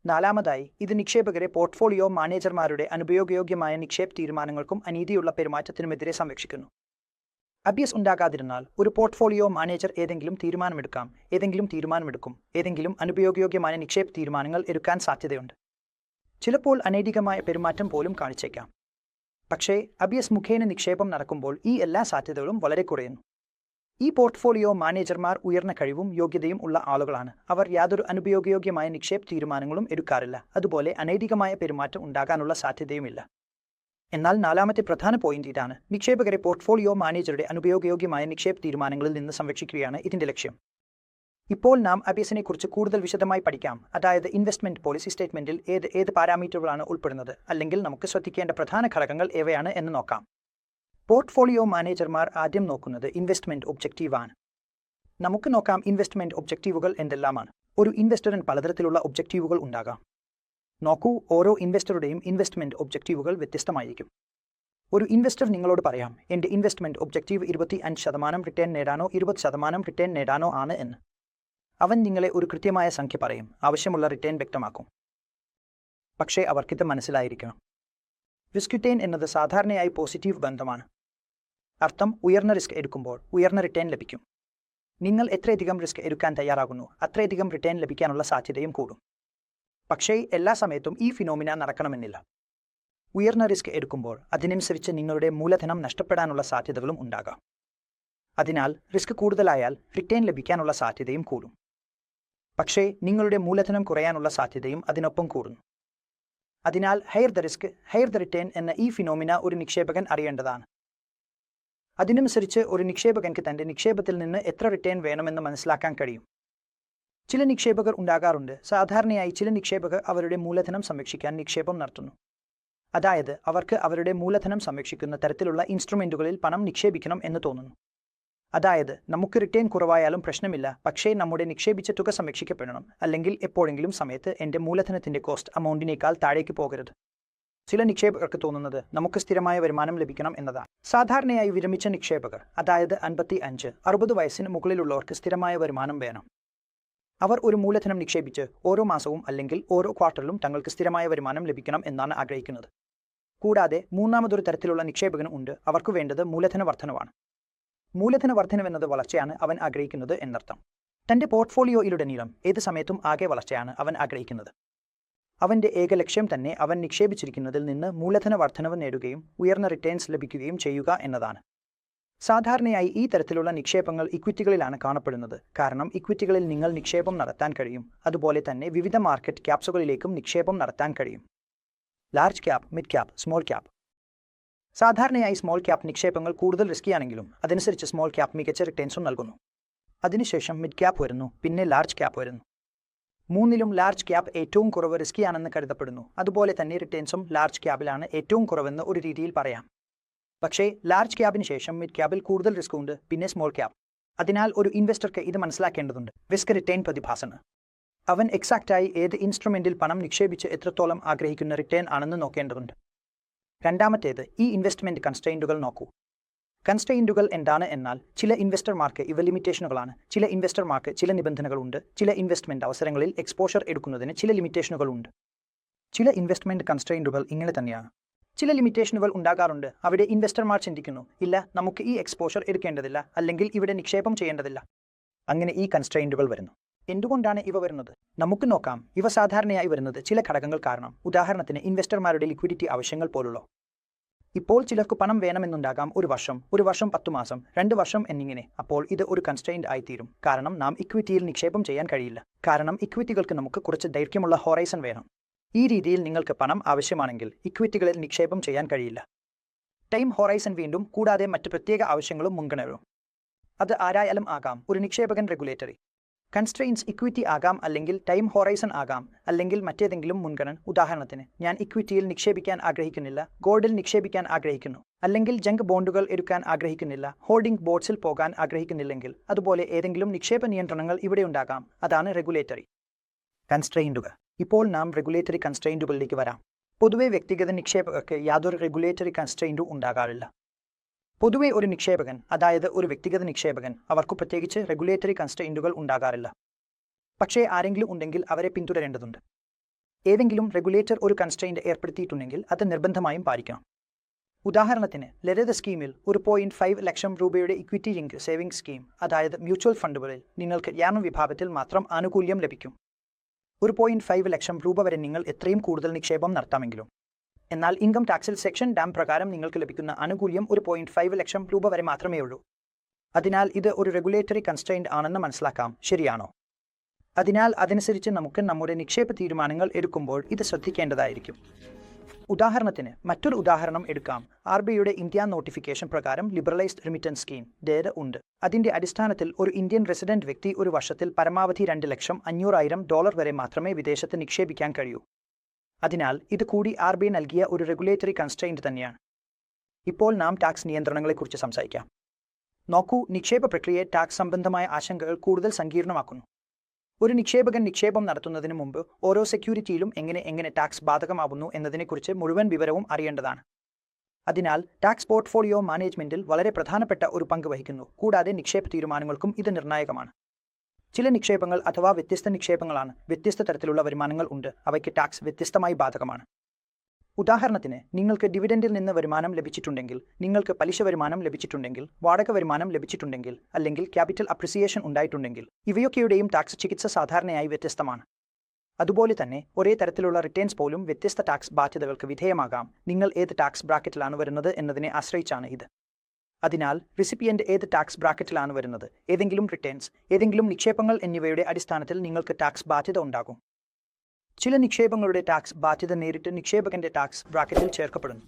[SPEAKER 1] നാലാമതായി, ഇത് നിക്ഷേപകരെ പോർട്ട്ഫോളിയോ മാനേജർമാരുടെ അനുപയോഗയോഗ്യമായ നിക്ഷേപ തീരുമാനങ്ങൾക്കും അനീതിയുള്ള പെരുമാറ്റത്തിനുമെതിരെ സംരക്ഷിക്കുന്നു. IPS ഉണ്ടാകാതിരുന്നാൽ ഒരു പോർട്ട്ഫോളിയോ മാനേജർ ഏതെങ്കിലും തീരുമാനമെടുക്കും, ഏതെങ്കിലും അനുപയോഗയോഗ്യമായ നിക്ഷേപ തീരുമാനങ്ങൾ എടുക്കാൻ സാധ്യതയുണ്ട്. ചിലപ്പോൾ അനൈതികമായ പെരുമാറ്റം പോലും കാണിച്ചേക്കാം. പക്ഷേ IPS മുഖേന നിക്ഷേപം നടക്കുമ്പോൾ ഈ എല്ലാ സാധ്യതകളും വളരെ കുറയുന്നു. ഈ പോർട്ട്ഫോളിയോ മാനേജർമാർ ഉയർന്ന കഴിവും യോഗ്യതയും ഉള്ള ആളുകളാണ്. അവർ യാതൊരു അനുപയോഗയോഗ്യമായ നിക്ഷേപ തീരുമാനങ്ങളും എടുക്കാറില്ല. അതുപോലെ അനൈതികമായ പെരുമാറ്റം ഉണ്ടാകാനുള്ള സാധ്യതയുമില്ല. എന്നാൽ നാലാമത്തെ പ്രധാന പോയിന്റ് ഇതാണ്, നിക്ഷേപകരെ പോർട്ട്ഫോളിയോ മാനേജറുടെ അനുപയോഗയോഗ്യമായ നിക്ഷേപ തീരുമാനങ്ങളിൽ നിന്ന് സംരക്ഷിക്കുകയാണ് ഇതിന്റെ ലക്ഷ്യം. ഇപ്പോൾ നാം IPSനെ കുറിച്ച് കൂടുതൽ വിശദമായി പഠിക്കാം. അതായത് ഇൻവെസ്റ്റ്മെന്റ് പോളിസി സ്റ്റേറ്റ്മെന്റിൽ ഏത് പാരാമീറ്ററുകളാണ് ഉൾപ്പെടുന്നത്, അല്ലെങ്കിൽ നമുക്ക് ശ്രദ്ധിക്കേണ്ട പ്രധാന ഘടകങ്ങൾ ഏവയാണ് എന്ന് നോക്കാം. പോർട്ട്ഫോളിയോ മാനേജർമാർ ആദ്യം നോക്കുന്നത് ഇൻവെസ്റ്റ്മെന്റ് ഒബ്ജക്റ്റീവാണ്. നമുക്ക് നോക്കാം ഇൻവെസ്റ്റ്മെന്റ് ഒബ്ജക്റ്റീവുകൾ എന്തെല്ലാമാണ്. ഒരു ഇൻവെസ്റ്ററിന് പലതരത്തിലുള്ള ഒബ്ജക്റ്റീവുകൾ ഉണ്ടാകാം. നോക്കൂ, ഓരോ ഇൻവെസ്റ്ററുടെയും ഇൻവെസ്റ്റ്മെന്റ് ഒബ്ജക്റ്റീവുകൾ വ്യത്യസ്തമായിരിക്കും. ഒരു ഇൻവെസ്റ്റർ നിങ്ങളോട് പറയാം, എൻ്റെ ഇൻവെസ്റ്റ്മെന്റ് ഒബ്ജക്റ്റീവ് 25% റിട്ടേൺ നേടാനോ 20% റിട്ടേൺ നേടാനോ ആണ് എന്ന്. അവൻ നിങ്ങളെ ഒരു കൃത്യമായ സംഖ്യ പറയും, ആവശ്യമുള്ള റിട്ടേൺ വ്യക്തമാക്കും. പക്ഷേ അവർക്കിത് മനസ്സിലായിരിക്കണം. റിസ്ക് റിട്ടേൺ എന്നത് സാധാരണയായി പോസിറ്റീവ് ബന്ധമാണ്. അർത്ഥം, ഉയർന്ന റിസ്ക് എടുക്കുമ്പോൾ ഉയർന്ന റിട്ടേൺ ലഭിക്കും. നിങ്ങൾ എത്രയധികം റിസ്ക് എടുക്കാൻ തയ്യാറാകുന്നു അത്രയധികം റിട്ടേൺ ലഭിക്കാനുള്ള സാധ്യതയും കൂടും. പക്ഷേ എല്ലാ സമയത്തും ഈ ഫിനോമിന നടക്കണമെന്നില്ല. ഉയർന്ന റിസ്ക് എടുക്കുമ്പോൾ അതിനനുസരിച്ച് നിങ്ങളുടെ മൂലധനം നഷ്ടപ്പെടാനുള്ള സാധ്യതകളും ഉണ്ടാകാം. അതിനാൽ റിസ്ക് കൂടുതലായാൽ റിട്ടേൺ ലഭിക്കാനുള്ള സാധ്യതയും കൂടും. പക്ഷേ നിങ്ങളുടെ മൂലധനം കുറയാനുള്ള സാധ്യതയും അതിനൊപ്പം കൂടുന്നു. അതിനാൽ higher the risk higher the return എന്ന ഈ ഫിനോമിന ഒരു നിക്ഷേപകൻ അറിയേണ്ടതാണ്. അതിനനുസരിച്ച് ഒരു നിക്ഷേപകൻക്ക് തന്റെ നിക്ഷേപത്തിൽ നിന്ന് എത്ര റിട്ടേൺ വേണമെന്ന് മനസ്സിലാക്കാൻ കഴിയും. ചില നിക്ഷേപകർ ഉണ്ടാകാറുണ്ട്. സാധാരണയായി ചില നിക്ഷേപകർ അവരുടെ മൂലധനം സംരക്ഷിക്കാൻ നിക്ഷേപം നടത്തുന്നു. അതായത് അവർക്ക് അവരുടെ മൂലധനം സംരക്ഷിക്കുന്ന തരത്തിലുള്ള ഇൻസ്ട്രുമെന്റുകളിൽ പണം നിക്ഷേപിക്കണം എന്ന് തോന്നുന്നു. അതായത് നമുക്ക് റിട്ടേൺ കുറവായാലും പ്രശ്നമില്ല, പക്ഷേ നമ്മുടെ നിക്ഷേപിച്ച തുക സംരക്ഷിക്കപ്പെടണം, അല്ലെങ്കിൽ എപ്പോഴെങ്കിലും സമയത്ത് എൻ്റെ മൂലധനത്തിന്റെ കോസ്റ്റ് അമൗണ്ടിനേക്കാൾ താഴേക്ക് പോകരുത്. ചില നിക്ഷേപകർക്ക് തോന്നുന്നത് നമുക്ക് സ്ഥിരമായ വരുമാനം ലഭിക്കണം എന്നതാണ്. സാധാരണയായി വിരമിച്ച നിക്ഷേപകർ, അതായത് 55-60 വയസ്സിന് മുകളിലുള്ളവർക്ക് സ്ഥിരമായ വരുമാനം വേണം. അവർ ഒരു മൂലധനം നിക്ഷേപിച്ച് ഓരോ മാസവും അല്ലെങ്കിൽ ഓരോ ക്വാർട്ടറിലും തങ്ങൾക്ക് സ്ഥിരമായ വരുമാനം ലഭിക്കണം എന്നാണ് ആഗ്രഹിക്കുന്നത്. കൂടാതെ മൂന്നാമതൊരു തരത്തിലുള്ള നിക്ഷേപകനും ഉണ്ട്. അവർക്ക് വേണ്ടത് മൂലധന വർധനവാണ്. മൂലധന വർധനവെന്നത് വളർച്ചയാണ് അവൻ ആഗ്രഹിക്കുന്നത് എന്നർത്ഥം. തന്റെ പോർട്ട്ഫോളിയോയിലുടനീളം ഏത് സമയത്തും ആകെ വളർച്ചയാണ് അവൻ ആഗ്രഹിക്കുന്നത്. അവന്റെ ഏക ലക്ഷ്യം തന്നെ അവൻ നിക്ഷേപിച്ചിരിക്കുന്നതിൽ നിന്ന് മൂലധന വർധനവ് നേടുകയും ഉയർന്ന റിട്ടേൺസ് ലഭിക്കുകയും ചെയ്യുക എന്നതാണ്. സാധാരണയായി ഈ തരത്തിലുള്ള നിക്ഷേപങ്ങൾ ഇക്വിറ്റികളിലാണ് കാണപ്പെടുന്നത്. കാരണം ഇക്വിറ്റികളിൽ നിങ്ങൾ നിക്ഷേപം നടത്താൻ കഴിയും. അതുപോലെ തന്നെ വിവിധ മാർക്കറ്റ് ക്യാപ്സുകളിലേക്കും നിക്ഷേപം നടത്താൻ കഴിയും. Large cap, mid cap, small cap. സാധാരണയായി സ്മോൾ ക്യാപ് നിക്ഷേപങ്ങൾ കൂടുതൽ റിസ്കിയാണെങ്കിലും അതനുസരിച്ച് സ്മോൾ ക്യാപ് മികച്ച റിട്ടേൺസും നൽകുന്നു. അതിനുശേഷം മിഡ് ക്യാപ് വരുന്നു, പിന്നെ ലാർജ് ക്യാപ് വരുന്നു. മൂന്നിലും ലാർജ് ക്യാപ് ഏറ്റവും കുറവ് റിസ്കിയാണെന്ന് കരുതപ്പെടുന്നു. അതുപോലെ തന്നെ റിട്ടേൺസും ലാർജ് ക്യാപിലാണ് ഏറ്റവും കുറവെന്ന് ഒരു രീതിയിൽ പറയാം. പക്ഷേ ലാർജ് ക്യാപിന് ശേഷം മിഡ് ക്യാപിൽ കൂടുതൽ റിസ്ക് ഉണ്ട്, പിന്നെ സ്മോൾ ക്യാപ്. അതിനാൽ ഒരു ഇൻവെസ്റ്റർക്ക് ഇത് മനസ്സിലാക്കേണ്ടതുണ്ട്. റിസ്ക് റിട്ടേൺ പ്രതിഭാസമാണ്. അവൻ എക്സാക്റ്റായി ഏത് ഇൻസ്ട്രുമെന്റിൽ പണം നിക്ഷേപിച്ച് എത്രത്തോളം ആഗ്രഹിക്കുന്ന റിട്ടേൺ ആണെന്ന് നോക്കേണ്ടതുണ്ട്. രണ്ടാമത്തേത്, ഈ ഇൻവെസ്റ്റ്മെന്റ് കൺസ്ട്രെയിൻറ്റുകൾ നോക്കൂ. കൺസ്ട്രെയിൻറ്റുകൾ എന്താണ് എന്നാൽ ചില ഇൻവെസ്റ്റർമാർക്ക് ഇവ ലിമിറ്റേഷനുകളാണ്. ചില ഇൻവെസ്റ്റർമാർക്ക് ചില നിബന്ധനകളുണ്ട്. ചില ഇൻവെസ്റ്റ്മെന്റ് അവസരങ്ങളിൽ എക്സ്പോഷർ എടുക്കുന്നതിന് ചില ലിമിറ്റേഷനുകളുണ്ട്. ചില ഇൻവെസ്റ്റ്മെന്റ് കൺസ്ട്രെയിൻറ്റുകൾ ഇങ്ങനെ തന്നെയാണ്. ചില ലിമിറ്റേഷനുകൾ ഉണ്ടാകാറുണ്ട്. അവിടെ ഇൻവെസ്റ്റർമാർ ചിന്തിക്കുന്നു, ഇല്ല, നമുക്ക് ഈ എക്സ്പോഷർ എടുക്കേണ്ടതില്ല, അല്ലെങ്കിൽ ഇവിടെ നിക്ഷേപം ചെയ്യേണ്ടതില്ല. അങ്ങനെ ഈ കൺസ്ട്രെയിൻറ്റുകൾ വരുന്നു. എന്തുകൊണ്ടാണ് ഇവ വരുന്നത്? നമുക്ക് നോക്കാം. ഇവ സാധാരണയായി വരുന്നത് ചില ഘടകങ്ങൾ കാരണം. ഉദാഹരണത്തിന് ഇൻവെസ്റ്റർമാരുടെ ലിക്വിഡിറ്റി ആവശ്യങ്ങൾ പോലുള്ള. ഇപ്പോൾ ചിലർക്ക് പണം വേണമെന്നുണ്ടാകാം. ഒരു വർഷം 10 മാസം, 2 വർഷം എന്നിങ്ങനെ. അപ്പോൾ ഇത് ഒരു കൺസ്ട്രെയിൻറ്റ് ആയിത്തീരും. കാരണം നാം ഇക്വിറ്റിയിൽ നിക്ഷേപം ചെയ്യാൻ കഴിയില്ല. കാരണം ഇക്വിറ്റികൾക്ക് നമുക്ക് കുറച്ച് ദൈർഘ്യമുള്ള ഹൊറൈസൺ വേണം. ഈ രീതിയിൽ നിങ്ങൾക്ക് പണം ആവശ്യമാണെങ്കിൽ ഇക്വിറ്റികളിൽ നിക്ഷേപം ചെയ്യാൻ കഴിയില്ല. ടൈം ഹൊറൈസൺ വീണ്ടും, കൂടാതെ മറ്റ് പ്രത്യേക ആവശ്യങ്ങളും മുൻഗണനയും. അത് ആരായാലും ആകാം. ഒരു നിക്ഷേപകൻ റെഗുലേറ്ററി കൺസ്ട്രെയിൻസ് ഇക്വിറ്റി ആകാം, അല്ലെങ്കിൽ ടൈം ഹൊറൈസൺ ആകാം, അല്ലെങ്കിൽ മറ്റേതെങ്കിലും മുൻഗണന. ഉദാഹരണത്തിന്, ഞാൻ ഇക്വിറ്റിയിൽ നിക്ഷേപിക്കാൻ ആഗ്രഹിക്കുന്നില്ല, ഗോൾഡിൽ നിക്ഷേപിക്കാൻ ആഗ്രഹിക്കുന്നു, അല്ലെങ്കിൽ ജങ്ക് ബോണ്ടുകൾ എടുക്കാൻ ആഗ്രഹിക്കുന്നില്ല, ഹോൾഡിംഗ് ബോർഡ്സിൽ പോകാൻ ആഗ്രഹിക്കുന്നില്ലെങ്കിൽ, അതുപോലെ ഏതെങ്കിലും നിക്ഷേപ നിയന്ത്രണങ്ങൾ ഇവിടെ ഉണ്ടാകാം. അതാണ് റെഗുലേറ്ററി കൺസ്ട്രെയിൻറ്റുകൾ. ഇപ്പോൾ നാം റെഗുലേറ്ററി കൺസ്ട്രെയിൻറ്റുകളിലേക്ക് വരാം. പൊതുവെ വ്യക്തിഗത നിക്ഷേപകർക്ക് യാതൊരു റെഗുലേറ്ററി കൺസ്ട്രെയിൻറ്റും ഉണ്ടാകാറില്ല. പൊതുവെ ഒരു നിക്ഷേപകൻ, അതായത് ഒരു വ്യക്തിഗത നിക്ഷേപകൻ, അവർക്ക് പ്രത്യേകിച്ച് റെഗുലേറ്ററി കൺസ്ട്രെയിൻറ്റുകൾ ഉണ്ടാകാറില്ല. പക്ഷേ ആരെങ്കിലും ഉണ്ടെങ്കിൽ അവരെ പിന്തുടരേണ്ടതുണ്ട്. ഏതെങ്കിലും റെഗുലേറ്റർ ഒരു കൺസ്ട്രെയിൻറ്റ് ഏർപ്പെടുത്തിയിട്ടുണ്ടെങ്കിൽ അത് നിർബന്ധമായും പാലിക്കണം. ഉദാഹരണത്തിന്, ലളിത സ്കീമിൽ 1.5 ലക്ഷം രൂപയുടെ ഇക്വിറ്റി ലിങ്ക് സേവിംഗ് സ്കീം, അതായത് മ്യൂച്വൽ ഫണ്ടുകളിൽ നിങ്ങൾക്ക് യാനം വിഭാഗത്തിൽ മാത്രം ആനുകൂല്യം ലഭിക്കും. 1.5 ലക്ഷം രൂപ വരെ നിങ്ങൾ എത്രയും കൂടുതൽ നിക്ഷേപം നടത്താമെങ്കിലും. എന്നാൽ ഇൻകം ടാക്സിൽ സെക്ഷൻ ഡാം പ്രകാരം നിങ്ങൾക്ക് ലഭിക്കുന്ന ആനുകൂല്യം 1.5 ലക്ഷം രൂപ വരെ മാത്രമേ ഉള്ളൂ. അതിനാൽ ഇത് ഒരു റെഗുലേറ്ററി കൺസ്ട്രെയിൻറ്റ് ആണെന്ന് മനസ്സിലാക്കാം. ശരിയാണോ? അതിനാൽ അതനുസരിച്ച് നമുക്ക് നമ്മുടെ നിക്ഷേപ തീരുമാനങ്ങൾ എടുക്കുമ്പോൾ ഇത് ശ്രദ്ധിക്കേണ്ടതായിരിക്കും. ഉദാഹരണത്തിന് മറ്റൊരു ഉദാഹരണം എടുക്കാം. RBIയുടെ ഇന്ത്യ നോട്ടിഫിക്കേഷൻ പ്രകാരം ലിബറലൈസ്ഡ് റിമിറ്റൻസ് സ്കീം DER ഉണ്ട്. അതിന്റെ അടിസ്ഥാനത്തിൽ ഒരു ഇന്ത്യൻ റെസിഡന്റ് വ്യക്തി ഒരു വർഷത്തിൽ പരമാവധി $2,500,000 വരെ മാത്രമേ വിദേശത്ത് നിക്ഷേപിക്കാൻ കഴിയൂ. അതിനാൽ ഇത് കൂടി RBI നൽകിയ ഒരു റെഗുലേറ്ററി കൺസ്ട്രെയിൻറ്റ് തന്നെയാണ്. ഇപ്പോൾ നാം ടാക്സ് നിയന്ത്രണങ്ങളെക്കുറിച്ച് സംസാരിക്കാം. നോക്കൂ, നിക്ഷേപ പ്രക്രിയയെ ടാക്സ് സംബന്ധമായ ആശങ്കകൾ കൂടുതൽ സങ്കീർണമാക്കുന്നു. ഒരു നിക്ഷേപകൻ നിക്ഷേപം നടത്തുന്നതിന് മുമ്പ് ഓരോ സെക്യൂരിറ്റിയിലും എങ്ങനെ ടാക്സ് ബാധകമാകുന്നു എന്നതിനെക്കുറിച്ച് മുഴുവൻ വിവരവും അറിയേണ്ടതാണ്. അതിനാൽ ടാക്സ് പോർട്ട്ഫോളിയോ മാനേജ്മെന്റിൽ വളരെ പ്രധാനപ്പെട്ട ഒരു പങ്ക് വഹിക്കുന്നു. കൂടാതെ നിക്ഷേപ തീരുമാനങ്ങൾക്കും ഇത് നിർണായകമാണ്. ചില നിക്ഷേപങ്ങൾ അഥവാ വ്യത്യസ്ത നിക്ഷേപങ്ങളാണ്. വ്യത്യസ്ത തരത്തിലുള്ള വരുമാനങ്ങൾ ഉണ്ട്. അവയ്ക്ക് ടാക്സ് വ്യത്യസ്തമായി ബാധകമാണ്. ഉദാഹരണത്തിന്, നിങ്ങൾക്ക് ഡിവിഡൻഡിൽ നിന്ന് വരുമാനം ലഭിച്ചിട്ടുണ്ടെങ്കിൽ, നിങ്ങൾക്ക് പലിശ വരുമാനം ലഭിച്ചിട്ടുണ്ടെങ്കിൽ, വാടക വരുമാനം ലഭിച്ചിട്ടുണ്ടെങ്കിൽ, അല്ലെങ്കിൽ ക്യാപിറ്റൽ അപ്രിസിയേഷൻ ഉണ്ടായിട്ടുണ്ടെങ്കിൽ, ഇവയൊക്കെയുടെയും ടാക്സ് ചികിത്സ സാധാരണയായി വ്യത്യസ്തമാണ്. അതുപോലെ തന്നെ ഒരേ തരത്തിലുള്ള റിട്ടേൺസ് പോലും വ്യത്യസ്ത ടാക്സ് ബാധ്യതകൾക്ക് വിധേയമാകാം. നിങ്ങൾ ഏത് ടാക്സ് ബ്രാക്കറ്റിലാണ് വരുന്നത് എന്നതിനെ ആശ്രയിച്ചാണ് ഇത്. അതിനാൽ റെസിപ്പിയന്റ് ഏത് ടാക്സ് ബ്രാക്കറ്റിലാണ് വരുന്നത്, ഏതെങ്കിലും റിട്ടേൺസ്, ഏതെങ്കിലും നിക്ഷേപങ്ങൾ എന്നിവയുടെ അടിസ്ഥാനത്തിൽ നിങ്ങൾക്ക് ടാക്സ് ബാധ്യത ഉണ്ടാകും. ചില നിക്ഷേപങ്ങളുടെ ടാക്സ് ബാധ്യത നേരിട്ട് നിക്ഷേപകന്റെ ടാക്സ് ബ്രാക്കറ്റിൽ ചേർക്കപ്പെടുന്നു.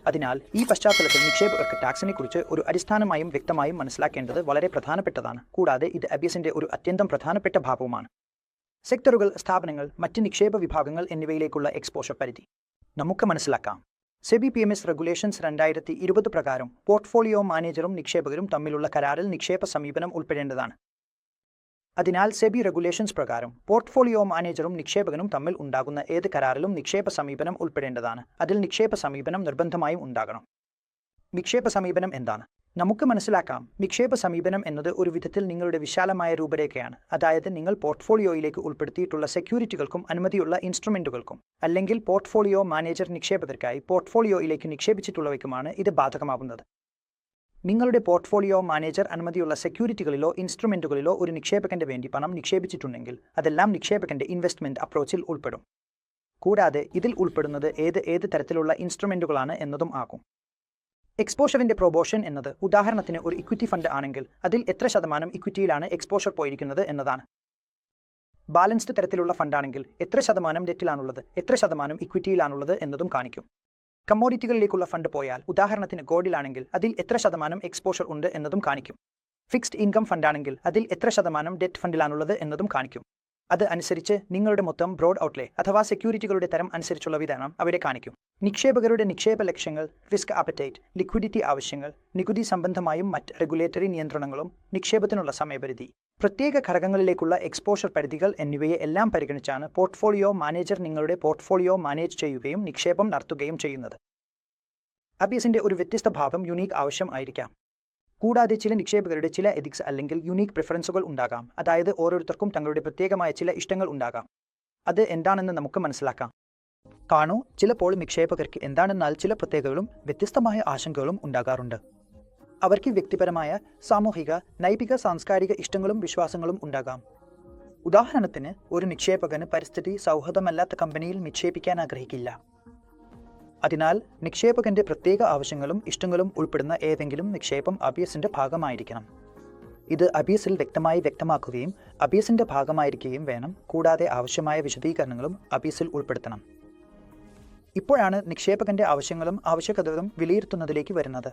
[SPEAKER 1] അതിനാൽ ഈ പശ്ചാത്തലത്തിൽ നിക്ഷേപകർക്ക് ടാക്സിനെക്കുറിച്ച് ഒരു അടിസ്ഥാനമായും വ്യക്തമായും മനസ്സിലാക്കേണ്ടത് വളരെ പ്രധാനപ്പെട്ടതാണ്. കൂടാതെ ഇത് അബിയസിന്റെ ഒരു അത്യന്തം പ്രധാനപ്പെട്ട ഭാഗവുമാണ്. സെക്ടറുകൾ, സ്ഥാപനങ്ങൾ, മറ്റ് നിക്ഷേപ വിഭാഗങ്ങൾ എന്നിവയിലേക്കുള്ള എക്സ്പോഷർ പരിധി നമുക്ക് മനസ്സിലാക്കാം. സെബി PMS റെഗുലേഷൻസ് 2020 പ്രകാരം പോർട്ട്ഫോളിയോ മാനേജറും നിക്ഷേപകരും തമ്മിലുള്ള കരാറിൽ നിക്ഷേപ സമീപനം ഉൾപ്പെടേണ്ടതാണ്. അതിനാൽ സെബി റെഗുലേഷൻസ് പ്രകാരം പോർട്ട്ഫോളിയോ മാനേജറും നിക്ഷേപകനും തമ്മിൽ ഉണ്ടാകുന്ന ഏത് കരാറിലും നിക്ഷേപ സമീപനം ഉൾപ്പെടേണ്ടതാണ്. അതിൽ നിക്ഷേപ സമീപനം നിർബന്ധമായും ഉണ്ടാകണം. നിക്ഷേപ സമീപനം എന്താണ്? നമുക്ക് മനസ്സിലാക്കാം. നിക്ഷേപ സമീപനം എന്നത് ഒരു വിധത്തിൽ നിങ്ങളുടെ വിശാലമായ രൂപരേഖയാണ്. അതായത് നിങ്ങൾ പോർട്ട്ഫോളിയോയിലേക്ക് ഉൾപ്പെടുത്തിയിട്ടുള്ള സെക്യൂരിറ്റികൾക്കും അനുമതിയുള്ള ഇൻസ്ട്രുമെന്റുകൾക്കും, അല്ലെങ്കിൽ പോർട്ട്ഫോളിയോ മാനേജർ നിക്ഷേപകർക്കായി പോർട്ട്ഫോളിയോയിലേക്ക് നിക്ഷേപിച്ചിട്ടുള്ളവയ്ക്കുമാണ് ഇത് ബാധകമാവുന്നത്. നിങ്ങളുടെ പോർട്ട്ഫോളിയോ മാനേജർ അനുമതിയുള്ള സെക്യൂരിറ്റികളിലോ ഇൻസ്ട്രുമെന്റുകളിലോ ഒരു നിക്ഷേപകന്റെ വേണ്ടി പണം നിക്ഷേപിച്ചിട്ടുണ്ടെങ്കിൽ അതെല്ലാം നിക്ഷേപകന്റെ ഇൻവെസ്റ്റ്മെന്റ് അപ്രോച്ചിൽ ഉൾപ്പെടും. കൂടാതെ ഇതിൽ ഉൾപ്പെടുന്നത് ഏത് തരത്തിലുള്ള ഇൻസ്ട്രുമെന്റുകളാണ് എന്നതും ആകും. എക്സ്പോഷറിന്റെ പ്രൊപോർഷൻ എന്നത് ഉദാഹരണത്തിന് ഒരു ഇക്വിറ്റി ഫണ്ട് ആണെങ്കിൽ അതിൽ എത്ര ശതമാനം ഇക്വിറ്റിയിലാണ് എക്സ്പോഷർ പോയിരിക്കുന്നത് എന്നതാണ്. ബാലൻസ്ഡ് തരത്തിലുള്ള ഫണ്ടാണെങ്കിൽ എത്ര ശതമാനം ഡെറ്റിലാണുള്ളത്, എത്ര ശതമാനം ഇക്വിറ്റിയിലാണുള്ളത് എന്നതും കാണിക്കും. കമ്മോഡിറ്റികളിലേക്കുള്ള ഫണ്ട് പോയാൽ ഉദാഹരണത്തിന് ഗോൾഡിലാണെങ്കിൽ അതിൽ എത്ര ശതമാനം എക്സ്പോഷർ ഉണ്ട് എന്നതും കാണിക്കും. ഫിക്സ്ഡ് ഇൻകം ഫണ്ടാണെങ്കിൽ അതിൽ എത്ര ശതമാനം ഡെറ്റ് ഫണ്ടിലാണുള്ളത് എന്നതും കാണിക്കും. അത് അനുസരിച്ച് നിങ്ങളുടെ മൊത്തം ബ്രോഡ് ഔട്ട്ലേ അഥവാ സെക്യൂരിറ്റികളുടെ തരം അനുസരിച്ചുള്ള വിധാനം അവിടെ കാണിക്കും. നിക്ഷേപകരുടെ നിക്ഷേപ ലക്ഷ്യങ്ങൾ, റിസ്ക് ആപ്പറ്റൈറ്റ്, ലിക്വിഡിറ്റി ആവശ്യങ്ങൾ, നികുതി സംബന്ധമായും മറ്റ് റെഗുലേറ്ററി നിയന്ത്രണങ്ങളും, നിക്ഷേപത്തിനുള്ള സമയപരിധി, പ്രത്യേക ഘടകങ്ങളിലേക്കുള്ള എക്സ്പോഷർ പരിധികൾ എന്നിവയെ എല്ലാം പരിഗണിച്ചാണ് പോർട്ട്ഫോളിയോ മാനേജർ നിങ്ങളുടെ പോർട്ട്ഫോളിയോ മാനേജ് ചെയ്യുകയും നിക്ഷേപം നടത്തുകയും ചെയ്യുന്നത്. അബിയസിന്റെ ഒരു വ്യത്യസ്ത ഭാഗം യുണീക്ക് ആവശ്യം ആയിരിക്കാം. കൂടാതെ ചില നിക്ഷേപകരുടെ ചില എതിക്സ് അല്ലെങ്കിൽ യുണീക്ക് പ്രിഫറൻസുകൾ ഉണ്ടാകാം. അതായത് ഓരോരുത്തർക്കും തങ്ങളുടെ പ്രത്യേകമായ ചില ഇഷ്ടങ്ങൾ ഉണ്ടാകാം. അത് എന്താണെന്ന് നമുക്ക് മനസ്സിലാക്കാം. കാണൂ, ചിലപ്പോൾ നിക്ഷേപകർക്ക് എന്താണെന്നാൽ ചില പ്രത്യേകതകളും വ്യത്യസ്തമായ ആശങ്കകളും ഉണ്ടാകാറുണ്ട്. അവർക്ക് വ്യക്തിപരമായ, സാമൂഹിക, നൈതിക, സാംസ്കാരിക ഇഷ്ടങ്ങളും വിശ്വാസങ്ങളും ഉണ്ടാകാം. ഉദാഹരണത്തിന്, ഒരു നിക്ഷേപകന് പരിസ്ഥിതി സൗഹൃദമല്ലാത്ത കമ്പനിയിൽ നിക്ഷേപിക്കാൻ ആഗ്രഹിക്കില്ല. അതിനാൽ നിക്ഷേപകന്റെ പ്രത്യേക ആവശ്യങ്ങളും ഇഷ്ടങ്ങളും ഉൾപ്പെടുന്ന ഏതെങ്കിലും നിക്ഷേപം അബിയസിന്റെ ഭാഗമായിരിക്കണം. ഇത് അബിയസിൽ വ്യക്തമായി വ്യക്തമാക്കുകയും അബിയസിന്റെ ഭാഗമായിരിക്കുകയും വേണം. കൂടാതെ ആവശ്യമായ വിശദീകരണങ്ങളും അബിയസിൽ ഉൾപ്പെടുത്തണം. ഇപ്പോഴാണ് നിക്ഷേപകന്റെ ആവശ്യങ്ങളും ആവശ്യകതകളും വിലയിരുത്തുന്നതിലേക്ക് വരുന്നത്.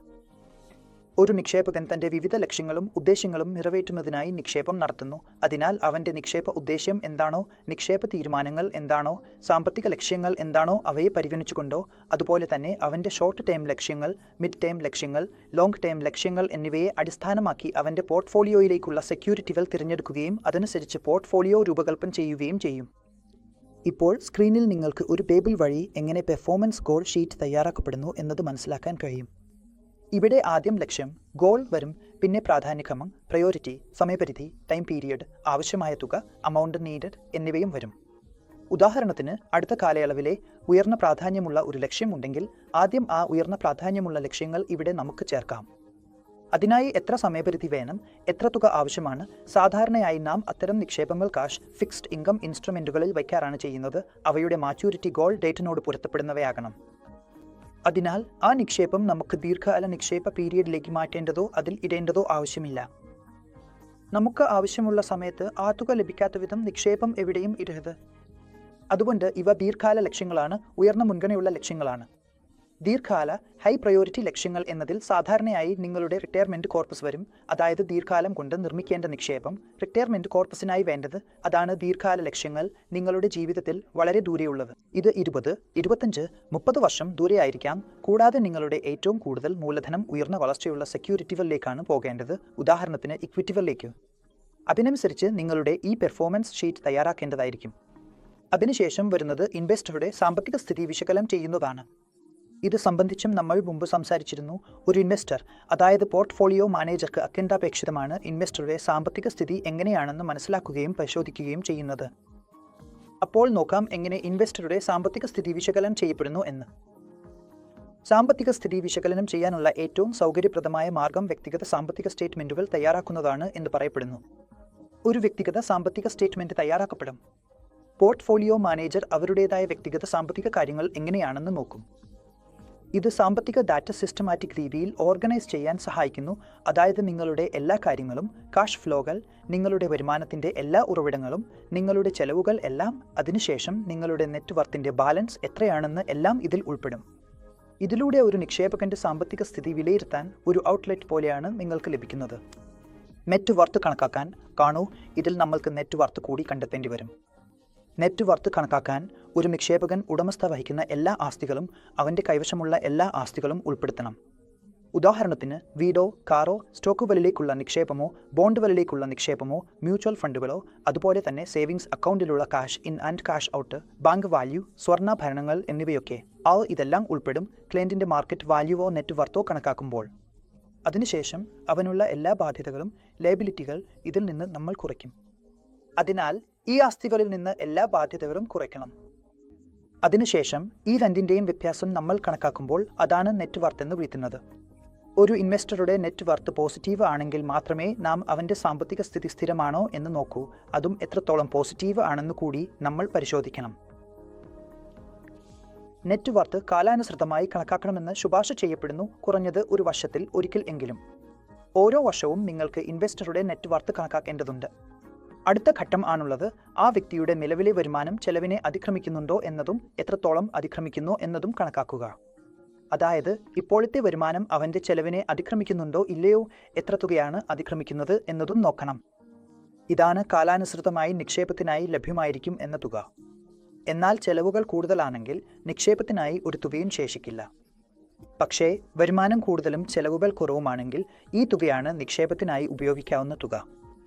[SPEAKER 1] ഒരു നിക്ഷേപകൻ തന്റെ വിവിധ ലക്ഷ്യങ്ങളും ഉദ്ദേശ്യങ്ങളും നിറവേറ്റുന്നതിനായി നിക്ഷേപം നടത്തുന്നു. അതിനാൽ അവന്റെ നിക്ഷേപ ഉദ്ദേശ്യം എന്താണോ, നിക്ഷേപ തീരുമാനങ്ങൾ എന്താണോ, സാമ്പത്തിക ലക്ഷ്യങ്ങൾ എന്താണോ അവയെ പരിഗണിച്ചുകൊണ്ടോ, അതുപോലെ തന്നെ അവന്റെ ഷോർട്ട് ടേം ലക്ഷ്യങ്ങൾ, മിഡ് ടേം ലക്ഷ്യങ്ങൾ, ലോങ് ടേം ലക്ഷ്യങ്ങൾ എന്നിവയെ അടിസ്ഥാനമാക്കി അവന്റെ പോർട്ട്ഫോളിയോയിലേക്കുള്ള സെക്യൂരിറ്റികൾ തിരഞ്ഞെടുക്കുകയും അതനുസരിച്ച് പോർട്ട്ഫോളിയോ രൂപകൽപ്പന ചെയ്യുകയും ചെയ്യും. ഇപ്പോൾ സ്ക്രീനിൽ നിങ്ങൾക്ക് ഒരു ടേബിൾ വഴി എങ്ങനെ പെർഫോമൻസ് ഗോൾ ഷീറ്റ് തയ്യാറാക്കപ്പെടുന്നു എന്നത് മനസ്സിലാക്കാൻ കഴിയും. ഇവിടെ ആദ്യം ലക്ഷ്യം, ഗോൾ വരും, പിന്നെ പ്രാധാന്യക്രമം, പ്രയോറിറ്റി, സമയപരിധി, ടൈം പീരിയഡ്, ആവശ്യമായ തുക, അമൗണ്ട് നീഡഡ് എന്നിവയും വരും. ഉദാഹരണത്തിന്, അടുത്ത കാലയളവിലെ ഉയർന്ന പ്രാധാന്യമുള്ള ഒരു ലക്ഷ്യം ഉണ്ടെങ്കിൽ ആദ്യം ആ ഉയർന്ന പ്രാധാന്യമുള്ള ലക്ഷ്യങ്ങൾ ഇവിടെ നമുക്ക് ചേർക്കാം. അതിനായി എത്ര സമയപരിധി വേണം, എത്ര തുക ആവശ്യമാണ്? സാധാരണയായി നാം അത്തരം നിക്ഷേപങ്ങൾ കാഷ്, ഫിക്സ്ഡ് ഇൻകം ഇൻസ്ട്രുമെന്റുകളിൽ വയ്ക്കാറാണ് ചെയ്യുന്നത്. അവയുടെ മാച്യൂരിറ്റി ഗോൾ ഡേറ്റിനോട് പൊരുത്തപ്പെടുന്നവയാകണം. അതിനാൽ ആ നിക്ഷേപം നമുക്ക് ദീർഘകാല നിക്ഷേപ പീരിയഡിലേക്ക് മാറ്റേണ്ടതോ അതിൽ ഇടേണ്ടതോ ആവശ്യമില്ല. നമുക്ക് ആവശ്യമുള്ള സമയത്ത് ആ തുക ലഭിക്കാത്ത വിധം നിക്ഷേപം എവിടെയും ഇടരുത്. അതുകൊണ്ട് ഇവ ദീർഘകാല ലക്ഷ്യങ്ങളാണ്, ഉയർന്ന മുൻഗണനയുള്ള ലക്ഷ്യങ്ങളാണ്. ദീർഘകാല ഹൈ പ്രയോറിറ്റി ലക്ഷ്യങ്ങൾ എന്നതിൽ സാധാരണയായി നിങ്ങളുടെ റിട്ടയർമെന്റ് കോർപ്പസ് വരും. അതായത് ദീർഘകാലം കൊണ്ട് നിർമ്മിക്കേണ്ട നിക്ഷേപം റിട്ടയർമെന്റ് കോർപ്പസിനായി വേണ്ടത്. അതാണ് ദീർഘകാല ലക്ഷ്യങ്ങൾ, നിങ്ങളുടെ ജീവിതത്തിൽ വളരെ ദൂരെയുള്ളത്. ഇത് 20, 25, 30 വർഷം ദൂരെയായിരിക്കാം. കൂടാതെ നിങ്ങളുടെ ഏറ്റവും കൂടുതൽ മൂലധനം ഉയർന്ന വളർച്ചയുള്ള സെക്യൂരിറ്റികളിലേക്കാണ് പോകേണ്ടത്, ഉദാഹരണത്തിന് ഇക്വിറ്റികളിലേക്ക്. അതിനനുസരിച്ച് നിങ്ങളുടെ ഈ പെർഫോമൻസ് ഷീറ്റ് തയ്യാറാക്കേണ്ടതായിരിക്കും. അതിനുശേഷം വരുന്നത് ഇൻവെസ്റ്ററുടെ സാമ്പത്തിക സ്ഥിതി വിശകലനം ചെയ്യുന്നതാണ്. ഇത് സംബന്ധിച്ചും നമ്മൾ മുമ്പ് സംസാരിച്ചിരുന്നു. ഒരു ഇൻവെസ്റ്റർ, അതായത് പോർട്ട്ഫോളിയോ മാനേജർക്ക് അത്യന്താപേക്ഷിതമാണ് ഇൻവെസ്റ്ററുടെ സാമ്പത്തിക സ്ഥിതി എങ്ങനെയാണെന്ന് മനസ്സിലാക്കുകയും പരിശോധിക്കുകയും ചെയ്യുന്നത്. അപ്പോൾ നോക്കാം എങ്ങനെ ഇൻവെസ്റ്ററുടെ സാമ്പത്തിക സ്ഥിതി വിശകലനം ചെയ്യപ്പെടുന്നു എന്ന്. സാമ്പത്തിക സ്ഥിതി വിശകലനം ചെയ്യാനുള്ള ഏറ്റവും സൗകര്യപ്രദമായ മാർഗം വ്യക്തിഗത സാമ്പത്തിക സ്റ്റേറ്റ്മെന്റുകൾ തയ്യാറാക്കുന്നതാണ് എന്ന് പറയപ്പെടുന്നു. ഒരു വ്യക്തിഗത സാമ്പത്തിക സ്റ്റേറ്റ്മെന്റ് തയ്യാറാക്കപ്പെടും. പോർട്ട്ഫോളിയോ മാനേജർ അവരുടേതായ വ്യക്തിഗത സാമ്പത്തിക കാര്യങ്ങൾ എങ്ങനെയാണെന്ന് നോക്കും. ഇത് സാമ്പത്തിക ഡാറ്റ സിസ്റ്റമാറ്റിക് രീതിയിൽ ഓർഗനൈസ് ചെയ്യാൻ സഹായിക്കുന്നു. അതായത് നിങ്ങളുടെ എല്ലാ കാര്യങ്ങളും, കാഷ് ഫ്ലോകൾ, നിങ്ങളുടെ വരുമാനത്തിൻ്റെ എല്ലാ ഉറവിടങ്ങളും, നിങ്ങളുടെ ചെലവുകൾ എല്ലാം, അതിനുശേഷം നിങ്ങളുടെ നെറ്റ് വർത്തിൻ്റെ ബാലൻസ് എത്രയാണെന്ന് എല്ലാം ഇതിൽ ഉൾപ്പെടും. ഇതിലൂടെ ഒരു നിക്ഷേപകന്റെ സാമ്പത്തിക സ്ഥിതി വിലയിരുത്താൻ ഒരു ഔട്ട്ലെറ്റ് പോലെയാണ് നിങ്ങൾക്ക് ലഭിക്കുന്നത്. നെറ്റ് വർത്ത് കണക്കാക്കാൻ കാണൂ, ഇതിൽ നമ്മൾക്ക് നെറ്റ് വർത്ത് കൂടി കണ്ടെത്തേണ്ടി വരും. നെറ്റ് വർത്ത് കണക്കാക്കാൻ ഒരു നിക്ഷേപകൻ ഉടമസ്ഥ വഹിക്കുന്ന എല്ലാ ആസ്തികളും അവൻ്റെ കൈവശമുള്ള എല്ലാ ആസ്തികളും ഉൾപ്പെടുത്തണം. ഉദാഹരണത്തിന് വീടോ കാറോ സ്റ്റോക്കുകളിലേക്കുള്ള നിക്ഷേപമോ ബോണ്ടുകളിലേക്കുള്ള നിക്ഷേപമോ മ്യൂച്വൽ ഫണ്ടുകളോ അതുപോലെ തന്നെ സേവിങ്സ് അക്കൗണ്ടിലുള്ള cash in and cash out, bank value, സ്വർണ്ണാഭരണങ്ങൾ എന്നിവയൊക്കെ ഇതെല്ലാം ഉൾപ്പെടും ക്ലയൻറ്റിൻ്റെ മാർക്കറ്റ് വാല്യൂവോ നെറ്റ് വರ್ತോ കണക്കാക്കുമ്പോൾ. അതിനുശേഷം അവനുള്ള എല്ലാ ബാധ്യതകളും, ലയബിലിറ്റികൾ ഇതിൽ നിന്ന് നമ്മൾ കുറയ്ക്കും. അതിനാൽ ഈ ആസ്തികളിൽ നിന്ന് എല്ലാ ബാധ്യതകളും കുറയ്ക്കണം. അതിനുശേഷം ഈ രണ്ടിൻ്റെയും വ്യത്യാസം നമ്മൾ കണക്കാക്കുമ്പോൾ അതാണ് നെറ്റ് വർത്ത് എന്ന് വിളിക്കുന്നത്. ഒരു ഇൻവെസ്റ്ററുടെ നെറ്റ് വർത്ത് പോസിറ്റീവ് ആണെങ്കിൽ മാത്രമേ നാം അവൻ്റെ സാമ്പത്തിക സ്ഥിതി സ്ഥിരമാണോ എന്ന് നോക്കൂ. അതും എത്രത്തോളം പോസിറ്റീവ് ആണെന്ന് കൂടി നമ്മൾ പരിശോധിക്കണം. നെറ്റ് വർത്ത് കാലാനുസൃതമായി കണക്കാക്കണമെന്ന് ശുപാർശ ചെയ്യപ്പെടുന്നു, കുറഞ്ഞത് ഒരു വർഷത്തിൽ ഒരിക്കൽ എങ്കിലും. ഓരോ വർഷവും നിങ്ങൾക്ക് ഇൻവെസ്റ്ററുടെ നെറ്റ് വർത്ത് കണക്കാക്കേണ്ടതുണ്ട്. അടുത്ത ഘട്ടം ആണുള്ളത് ആ വ്യക്തിയുടെ നിലവിലെ വരുമാനം ചെലവിനെ അതിക്രമിക്കുന്നുണ്ടോ എന്നതും എത്രത്തോളം അതിക്രമിക്കുന്നു എന്നതും കണക്കാക്കുക. അതായത് ഇപ്പോഴത്തെ വരുമാനം അവൻ്റെ ചെലവിനെ അതിക്രമിക്കുന്നുണ്ടോ ഇല്ലയോ, എത്ര തുകയാണ് അതിക്രമിക്കുന്നത് എന്നതും നോക്കണം. ഇതാണ് കാലാനുസൃതമായി നിക്ഷേപത്തിനായി ലഭ്യമായിരിക്കും എന്ന തുക. എന്നാൽ ചെലവുകൾ കൂടുതലാണെങ്കിൽ നിക്ഷേപത്തിനായി ഒരു തുകയും ശേഷിക്കില്ല. പക്ഷേ വരുമാനം കൂടുതലും ചെലവുകൾ കുറവുമാണെങ്കിൽ ഈ തുകയാണ് നിക്ഷേപത്തിനായി ഉപയോഗിക്കാവുന്ന തുക.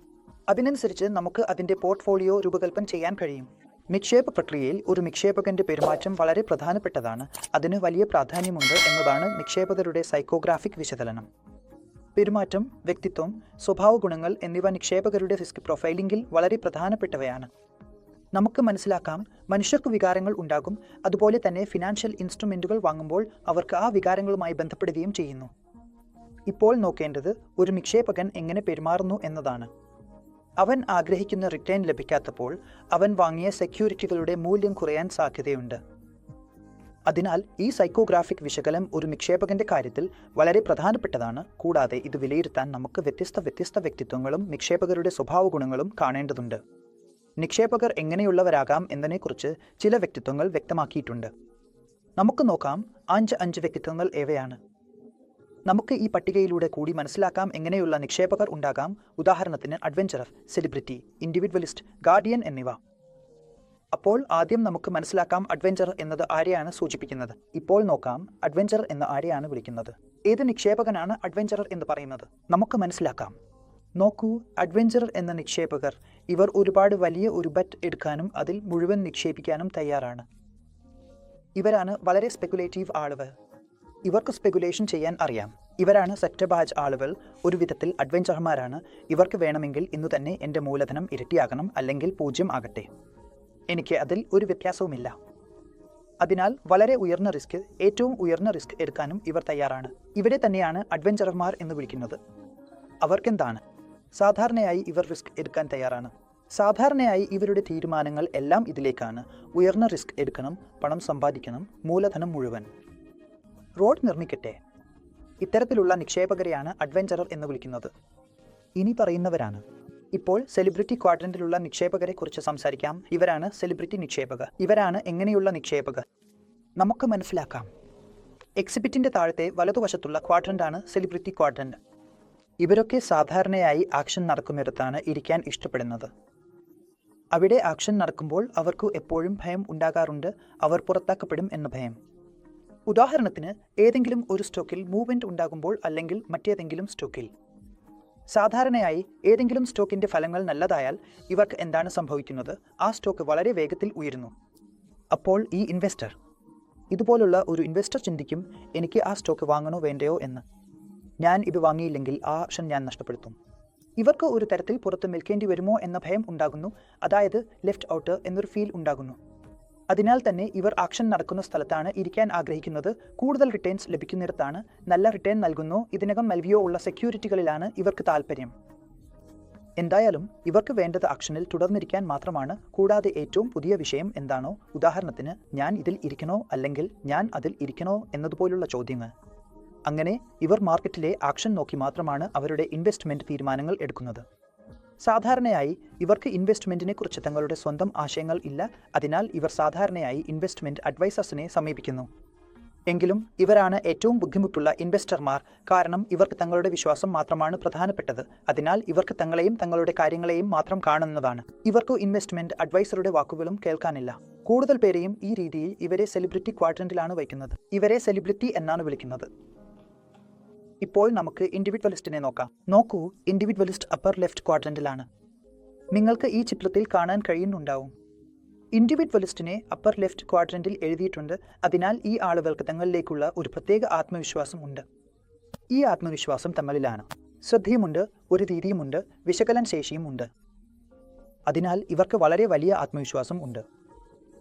[SPEAKER 1] അതിനനുസരിച്ച് നമുക്ക് അതിൻ്റെ പോർട്ട്ഫോളിയോ രൂപകൽപ്പന ചെയ്യാൻ കഴിയും. നിക്ഷേപ പ്രക്രിയയിൽ ഒരു നിക്ഷേപകന്റെ പെരുമാറ്റം വളരെ പ്രധാനപ്പെട്ടതാണ്. അതിന് വലിയ പ്രാധാന്യമുണ്ട് എന്നതാണ് നിക്ഷേപകരുടെ സൈക്കോഗ്രാഫിക് വിശകലനം. പെരുമാറ്റം, വ്യക്തിത്വം, സ്വഭാവ ഗുണങ്ങൾ എന്നിവ നിക്ഷേപകരുടെ റിസ്ക് പ്രൊഫൈലിംഗിൽ വളരെ പ്രധാനപ്പെട്ടവയാണ്. നമുക്ക് മനസ്സിലാക്കാം, മനുഷ്യർക്ക് വികാരങ്ങൾ ഉണ്ടാകും. അതുപോലെ തന്നെ ഫിനാൻഷ്യൽ ഇൻസ്ട്രുമെൻറ്റുകൾ വാങ്ങുമ്പോൾ അവർക്ക് ആ വികാരങ്ങളുമായി ബന്ധപ്പെടുകയും ചെയ്യുന്നു. ഇപ്പോൾ നോക്കേണ്ടത് ഒരു നിക്ഷേപകൻ എങ്ങനെ പെരുമാറുന്നു എന്നതാണ്. അവൻ ആഗ്രഹിക്കുന്ന റിട്ടേൺ ലഭിക്കാത്തപ്പോൾ അവൻ വാങ്ങിയ സെക്യൂരിറ്റികളുടെ മൂല്യം കുറയാൻ സാധ്യതയുണ്ട്. അതിനാൽ ഈ സൈക്കോഗ്രാഫിക് വിശകലനം ഒരു നിക്ഷേപകന്റെ കാര്യത്തിൽ വളരെ പ്രധാനപ്പെട്ടതാണ്. കൂടാതെ ഇത് വിലയിരുത്താൻ നമുക്ക് വ്യത്യസ്ത വ്യക്തിത്വങ്ങളും നിക്ഷേപകരുടെ സ്വഭാവ ഗുണങ്ങളും കാണേണ്ടതുണ്ട്. നിക്ഷേപകർ എങ്ങനെയുള്ളവരാകാം എന്നതിനെക്കുറിച്ച് ചില വ്യക്തിത്വങ്ങൾ വ്യക്തമാക്കിയിട്ടുണ്ട്. നമുക്ക് നോക്കാം 5 വ്യക്തിത്വങ്ങൾ ഏവയാണ്. നമുക്ക് ഈ പട്ടികയിലൂടെ കൂടി മനസ്സിലാക്കാം എങ്ങനെയുള്ള നിക്ഷേപകർ ഉണ്ടാകാം. ഉദാഹരണത്തിന് അഡ്വഞ്ചറർ, സെലിബ്രിറ്റി, ഇൻഡിവിജ്വലിസ്റ്റ്, ഗാർഡിയൻ എന്നിവ. അപ്പോൾ ആദ്യം നമുക്ക് മനസ്സിലാക്കാം അഡ്വഞ്ചറർ എന്നത് ആരെയാണ് സൂചിപ്പിക്കുന്നത്. ഇപ്പോൾ നോക്കാം അഡ്വഞ്ചറർ എന്ന് ആരെയാണ് വിളിക്കുന്നത്. ഏത് നിക്ഷേപകനാണ് അഡ്വഞ്ചറർ എന്ന് പറയുന്നത് നമുക്ക് മനസ്സിലാക്കാം. നോക്കൂ, അഡ്വഞ്ചറർ എന്ന നിക്ഷേപകർ ഇവർ ഒരുപാട് വലിയ ഒരു ബെറ്റ് എടുക്കാനും അതിൽ മുഴുവൻ നിക്ഷേപിക്കാനും തയ്യാറാണ്. ഇവരാണ് വളരെ സ്പെക്കുലേറ്റീവ് ആളുകൾ. ഇവർക്ക് സ്പെക്കുലേഷൻ ചെയ്യാൻ അറിയാം. ഇവരാണ് സെറ്റബാജ് ആളുകൾ. ഒരു വിധത്തിൽ അഡ്വഞ്ചർമാരാണ്. ഇവർക്ക് വേണമെങ്കിൽ ഇന്നു തന്നെ എൻ്റെ മൂലധനം ഇരട്ടിയാകണം, അല്ലെങ്കിൽ 0 ആകട്ടെ, എനിക്ക് അതിൽ ഒരു വ്യത്യാസവുമില്ല. അതിനാൽ വളരെ ഉയർന്ന റിസ്ക്, ഏറ്റവും ഉയർന്ന റിസ്ക് എടുക്കാനും ഇവർ തയ്യാറാണ്. ഇവരെ തന്നെയാണ് അഡ്വഞ്ചറർമാർ എന്ന് വിളിക്കുന്നത്. അവർക്കെന്താണ്? സാധാരണയായി ഇവർ റിസ്ക് എടുക്കാൻ തയ്യാറാണ്. സാധാരണയായി ഇവരുടെ തീരുമാനങ്ങൾ എല്ലാം ഇതിലേക്കാണ്. ഉയർന്ന റിസ്ക് എടുക്കണം, പണം സമ്പാദിക്കണം, മൂലധനം മുഴുവൻ. റോഡ് നിർമ്മിക്കട്ടെ. ഇത്തരത്തിലുള്ള നിക്ഷേപകരെയാണ് അഡ്വഞ്ചറർ എന്ന് വിളിക്കുന്നത്. ഇനി പറയുന്നവരാണ്. ഇപ്പോൾ സെലിബ്രിറ്റി ക്വാഡ്രന്റിലുള്ള നിക്ഷേപകരെ കുറിച്ച് സംസാരിക്കാം. ഇവരാണ് സെലിബ്രിറ്റി നിക്ഷേപകർ. ഇവരാണ് എങ്ങനെയുള്ള നിക്ഷേപകർ നമുക്ക് മനസ്സിലാക്കാം. എക്സിബിറ്റിന്റെ താഴത്തെ വലതുവശത്തുള്ള ക്വാഡ്രന്റാണ് സെലിബ്രിറ്റി ക്വാഡ്രന്റ്. ഇവരൊക്കെ സാധാരണയായി ആക്ഷൻ നടക്കുന്നിടത്താണ് ഇരിക്കാൻ ഇഷ്ടപ്പെടുന്നത്. അവിടെ ആക്ഷൻ നടക്കുമ്പോൾ അവർക്ക് എപ്പോഴും ഭയം ഉണ്ടാകാറുണ്ട്. അവർ പുറത്താക്കപ്പെടും എന്ന ഭയം. ഉദാഹരണത്തിന് ഏതെങ്കിലും ഒരു സ്റ്റോക്കിൽ മൂവ്മെൻറ്റ് ഉണ്ടാകുമ്പോൾ, അല്ലെങ്കിൽ മറ്റേതെങ്കിലും സ്റ്റോക്കിൽ. സാധാരണയായി ഏതെങ്കിലും സ്റ്റോക്കിൻ്റെ ഫലങ്ങൾ നല്ലതായാൽ ഇവർക്ക് എന്താണ് സംഭവിക്കുന്നത്? ആ സ്റ്റോക്ക് വളരെ വേഗത്തിൽ ഉയരുന്നു. അപ്പോൾ ഈ ഇൻവെസ്റ്റർ ഇതുപോലുള്ള ഒരു ഇൻവെസ്റ്റർ ചിന്തിക്കും, എനിക്ക് ആ സ്റ്റോക്ക് വാങ്ങണോ വേണ്ടയോ എന്ന്. ഞാൻ ഇത് വാങ്ങിയില്ലെങ്കിൽ ആ ഓപ്ഷൻ ഞാൻ നഷ്ടപ്പെടുത്തും. ഇവർക്ക് ഒരു തരത്തിൽ പുറത്ത് നിൽക്കേണ്ടി വരുമോ എന്ന ഭയം ഉണ്ടാകുന്നു, അതായത് ലെഫ്റ്റ് ഔട്ട് എന്നൊരു ഫീൽ ഉണ്ടാകുന്നു. അതിനാൽ തന്നെ ഇവർ ആക്ഷൻ നടക്കുന്ന സ്ഥലത്താണ് ഇരിക്കാൻ ആഗ്രഹിക്കുന്നത്. കൂടുതൽ റിട്ടേൺസ് ലഭിക്കുന്നിടത്താണ്, നല്ല റിട്ടേൺ നൽകുന്നോ ഇതിനകം നൽകിയോ ഉള്ള സെക്യൂരിറ്റികളിലാണ് ഇവർക്ക് താല്പര്യം. എന്തായാലും ഇവർക്ക് വേണ്ടത് ആക്ഷനിൽ തുടർന്നിരിക്കാൻ മാത്രമാണ്. കൂടാതെ ഏറ്റവും പുതിയ വിഷയം എന്താണോ, ഉദാഹരണത്തിന് ഞാൻ ഇതിൽ ഇരിക്കണോ അല്ലെങ്കിൽ ഞാൻ അതിൽ ഇരിക്കണോ എന്നതുപോലുള്ള ചോദ്യങ്ങൾ. അങ്ങനെ ഇവർ മാർക്കറ്റിലെ ആക്ഷൻ നോക്കി മാത്രമാണ് അവരുടെ ഇൻവെസ്റ്റ്മെൻറ്റ് തീരുമാനങ്ങൾ എടുക്കുന്നത്. സാധാരണയായി ഇവർക്ക് ഇൻവെസ്റ്റ്മെൻറ്റിനെ കുറിച്ച് തങ്ങളുടെ സ്വന്തം ആശയങ്ങൾ ഇല്ല. അതിനാൽ ഇവർ സാധാരണയായി ഇൻവെസ്റ്റ്മെൻറ്റ് അഡ്വൈസേഴ്സിനെ സമീപിക്കുന്നു. എങ്കിലും ഇവരാണ് ഏറ്റവും ബുദ്ധിമുട്ടുള്ള ഇൻവെസ്റ്റർമാർ. കാരണം ഇവർക്ക് തങ്ങളുടെ വിശ്വാസം മാത്രമാണ് പ്രധാനപ്പെട്ടത്. അതിനാൽ ഇവർക്ക് തങ്ങളെയും തങ്ങളുടെ കാര്യങ്ങളെയും മാത്രം കാണുന്നതാണ്. ഇവർക്ക് ഇൻവെസ്റ്റ്മെൻറ്റ് അഡ്വൈസറുടെ വാക്കുകളും കേൾക്കാനില്ല. കൂടുതൽ പേരെയും ഈ രീതിയിൽ ഇവരെ സെലിബ്രിറ്റി ക്വാഡ്രന്റിലാണ് വയ്ക്കുന്നത്. ഇവരെ സെലിബ്രിറ്റി എന്നാണ് വിളിക്കുന്നത്. ഇപ്പോൾ നമുക്ക് ഇൻഡിവിജ്വലിസ്റ്റിനെ നോക്കാം. നോക്കൂ, ഇൻഡിവിജ്വലിസ്റ്റ് അപ്പർ ലെഫ്റ്റ് ക്വാഡ്രന്റിലാണ്. നിങ്ങൾക്ക് ഈ ചിത്രത്തിൽ കാണാൻ കഴിയുന്നുണ്ടാവും. ഇൻഡിവിജ്വലിസ്റ്റിനെ അപ്പർ ലെഫ്റ്റ് ക്വാഡ്രന്റിൽ എഴുതിയിട്ടുണ്ട്. അതിനാൽ ഈ ആളുകൾക്ക് തങ്ങളിലേക്കുള്ള ഒരു പ്രത്യേക ആത്മവിശ്വാസം ഉണ്ട്. ഈ ആത്മവിശ്വാസം തങ്ങളിലാണ്. ശ്രദ്ധയുമുണ്ട്, ഒരു രീതിയുമുണ്ട്, വിശകലന ശേഷിയും ഉണ്ട്. അതിനാൽ ഇവർക്ക് വളരെ വലിയ ആത്മവിശ്വാസം ഉണ്ട്.